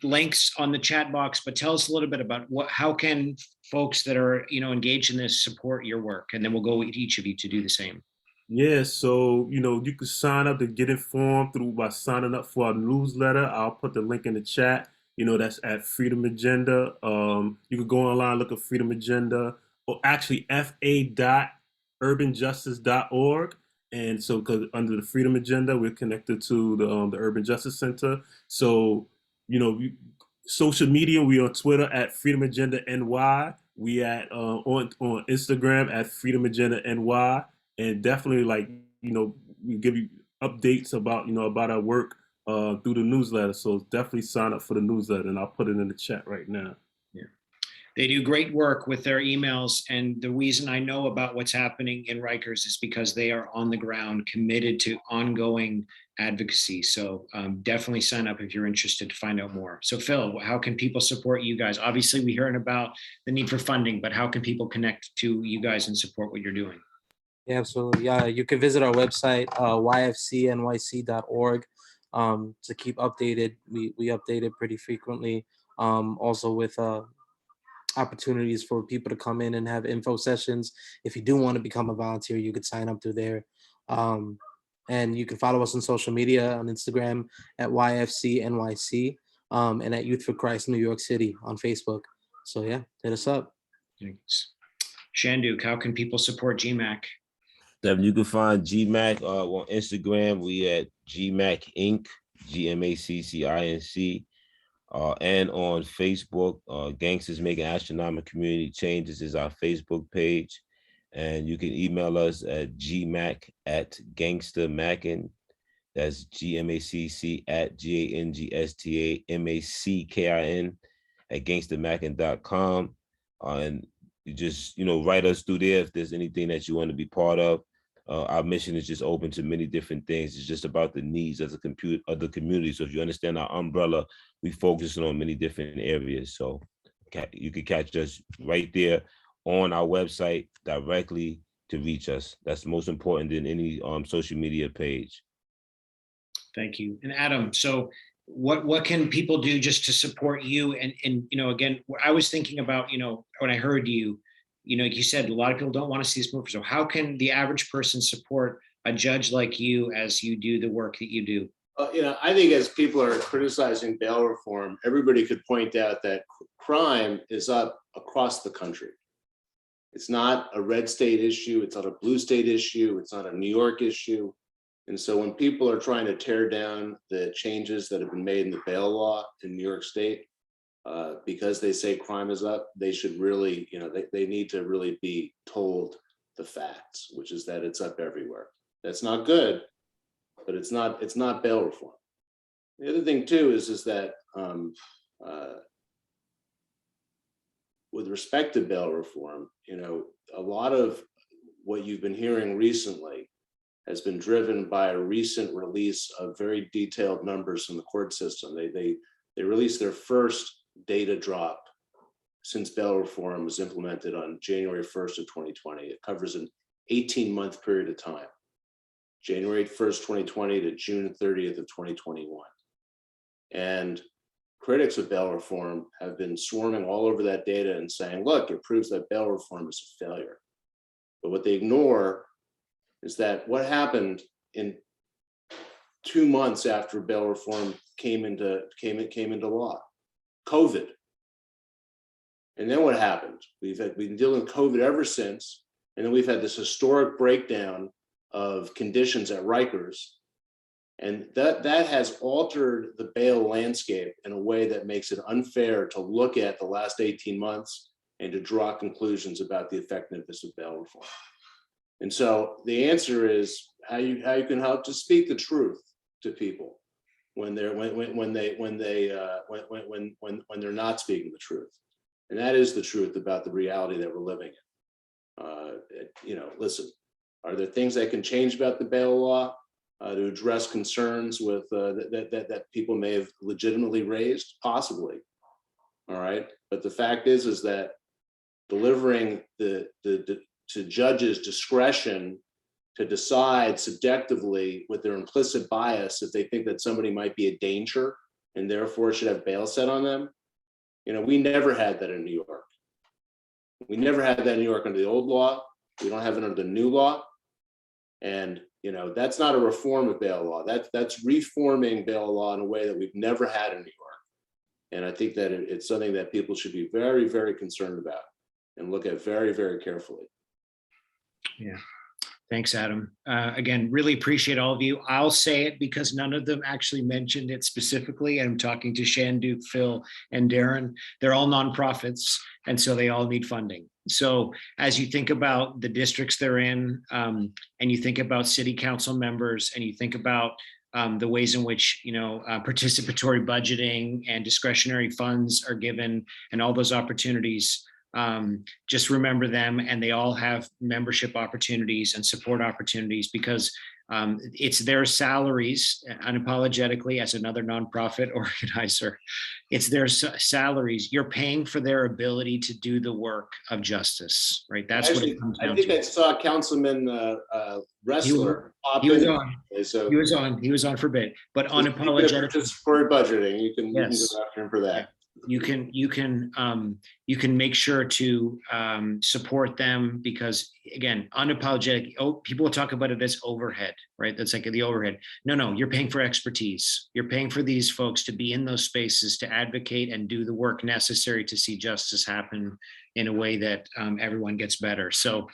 links on the chat box, but tell us a little bit about how can folks that are engaged in this support your work, and then we'll go with each of you to do the same. Yeah, so you can sign up to get informed by signing up for our newsletter. I'll put the link in the chat. That's at Freedom Agenda. You can go online, look at Freedom Agenda, or actually fa.urbanjustice.org. And so, because under the Freedom Agenda, we're connected to the Urban Justice Center. So, social media, we on Twitter at Freedom Agenda NY. We on Instagram at Freedom Agenda NY. And definitely, we give you updates about, about our work through the newsletter. So definitely sign up for the newsletter, and I'll put it in the chat right now. They do great work with their emails. And the reason I know about what's happening in Rikers is because they are on the ground committed to ongoing advocacy. So definitely sign up if you're interested to find out more. So Phil, how can people support you guys? Obviously, we heard about the need for funding, but how can people connect to you guys and support what you're doing? Yeah, absolutely. Yeah, you can visit our website, yfcnyc.org, to keep updated. We update it pretty frequently. Also with opportunities for people to come in and have info sessions. If you do want to become a volunteer, you could sign up through there. And you can follow us on social media on Instagram at YFCNYC, and at Youth for Christ New York City on Facebook. So yeah, hit us up. Thanks. Shanduk, how can people support GMAC? You can find GMAC on Instagram. We at GMAC Inc., GMACCINC. And on Facebook, Gangsters Making Astronomical Community Changes is our Facebook page. And you can email us at gmac@gangstermackin. That's GMACC@GANGSTAMACKIN @gangstermackin.com. And you just, write us through there if there's anything that you want to be part of. Our mission is just open to many different things. It's just about the needs of the community. So if you understand our umbrella, we focus on many different areas. So you can catch us right there on our website directly to reach us. That's most important than any social media page. Thank you. And Adam, so what can people do just to support you? And again, I was thinking about, when I heard you, you said a lot of people don't want to see this movie. So how can the average person support a judge like you as you do the work that you do? I think as people are criticizing bail reform, everybody could point out that crime is up across the country. It's not a red state issue. It's not a blue state issue. It's not a New York issue. And so when people are trying to tear down the changes that have been made in the bail law in New York State, because they say crime is up, they should really, they need to really be told the facts, which is that it's up everywhere. That's not good, but it's not bail reform. The other thing too is that with respect to bail reform, a lot of what you've been hearing recently has been driven by a recent release of very detailed numbers from the court system. They released their first data drop since bail reform was implemented on January 1st of 2020. It covers an 18-month period of time, January 1st, 2020 to June 30th of 2021. And critics of bail reform have been swarming all over that data and saying, look, it proves that bail reform is a failure. But what they ignore is that what happened in 2 months after bail reform came into law? COVID. And then what happened? We've been dealing with COVID ever since. And then we've had this historic breakdown of conditions at Rikers. And that has altered the bail landscape in a way that makes it unfair to look at the last 18 months and to draw conclusions about the effectiveness of bail reform. And so the answer is how you can help to speak the truth to people when they're not speaking the truth. And that is the truth about the reality that we're living in. Listen, are there things that can change about the bail law to address concerns with that people may have legitimately raised? Possibly. All right. But the fact is that delivering to judges discretion to decide subjectively with their implicit bias if they think that somebody might be a danger and therefore should have bail set on them. We never had that in New York. We never had that in New York under the old law. We don't have it under the new law. And that's not a reform of bail law. That's reforming bail law in a way that we've never had in New York. And I think that it's something that people should be very, very concerned about and look at very, very carefully. Yeah. Thanks, Adam. Again, really appreciate all of you. I'll say it because none of them actually mentioned it specifically. I'm talking to Shanduk, Phil, and Darren. They're all nonprofits, and so they all need funding. So as you think about the districts they're in, and you think about city council members, and you think about the ways in which participatory budgeting and discretionary funds are given, and all those opportunities. Just remember them, and they all have membership opportunities and support opportunities because it's their salaries, unapologetically, as another nonprofit organizer, it's their salaries. You're paying for their ability to do the work of justice, right? That's Actually, what it comes I down think to. I saw Councilman Wrestler pop in. So He was on for a bit, but unapologetic. Participatory budgeting, you can go after him for that. Yeah. You can make sure to support them because, again, unapologetic. People talk about it as overhead, right? That's like the overhead. No, you're paying for expertise. You're paying for these folks to be in those spaces to advocate and do the work necessary to see justice happen in a way that everyone gets better. So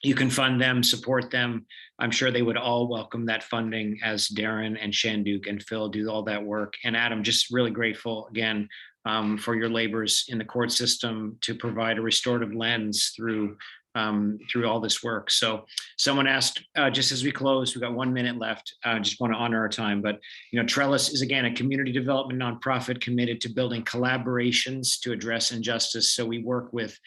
you can fund them, support them. I'm sure they would all welcome that funding as Darren and Shanduk and Phil do all that work. And Adam, just really grateful again for your labors in the court system to provide a restorative lens through all this work. So someone asked, just as we close, we've got 1 minute left. I just want to honor our time, but Trellis is again a community development nonprofit committed to building collaborations to address injustice. So we work with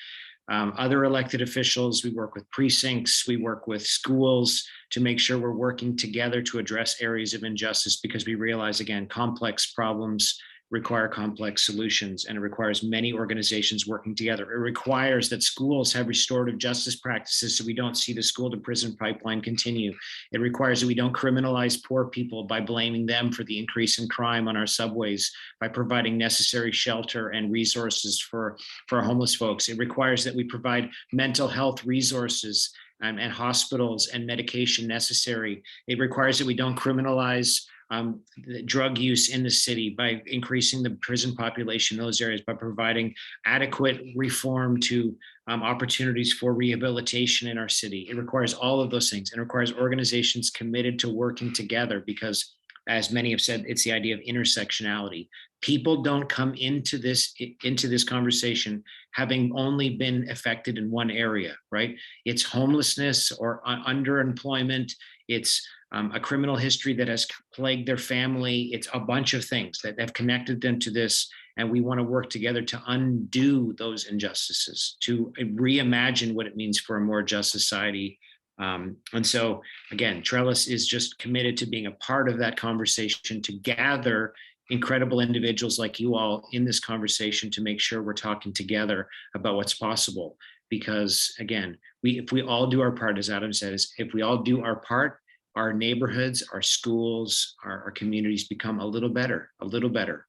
other elected officials, we work with precincts, we work with schools to make sure we're working together to address areas of injustice because we realize, again, complex problems require complex solutions, and it requires many organizations working together. It requires that schools have restorative justice practices so we don't see the school to prison pipeline continue. It requires that we don't criminalize poor people by blaming them for the increase in crime on our subways, by providing necessary shelter and resources for homeless folks. It requires that we provide mental health resources and hospitals and medication necessary. It requires that we don't criminalize the drug use in the city by increasing the prison population in those areas, by providing adequate reform to opportunities for rehabilitation in our city. It requires all of those things. It requires organizations committed to working together because, as many have said, it's the idea of intersectionality. People don't come into this conversation having only been affected in one area, right? It's homelessness or underemployment. It's a criminal history that has plagued their family. It's a bunch of things that have connected them to this. And we want to work together to undo those injustices, to reimagine what it means for a more just society. And so, again, Trellis is just committed to being a part of that conversation, to gather incredible individuals like you all in this conversation to make sure we're talking together about what's possible. Because, again, if we all do our part, as Adam said, if we all do our part, our neighborhoods, our schools, our communities become a little better,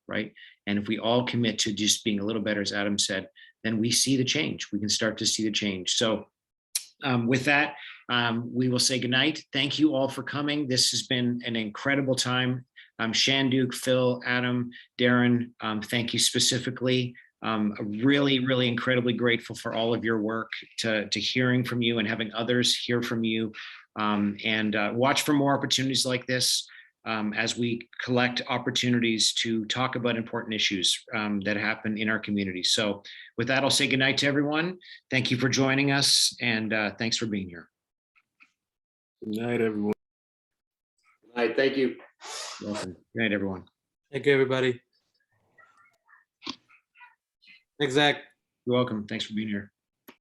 right? And if we all commit to just being a little better, as Adam said, then we see the change. We can start to see the change. So with that, we will say goodnight. Thank you all for coming. This has been an incredible time. Shanduk, Phil, Adam, Darren, thank you specifically. Really, really incredibly grateful for all of your work, to hearing from you and having others hear from you. And watch for more opportunities like this as we collect opportunities to talk about important issues that happen in our community. So with that, I'll say goodnight to everyone. Thank you for joining us, and thanks for being here. Good night, everyone. Good night, thank you. Welcome. Good night, everyone. Thank you, everybody. Thanks, Zach. You're welcome. Thanks for being here.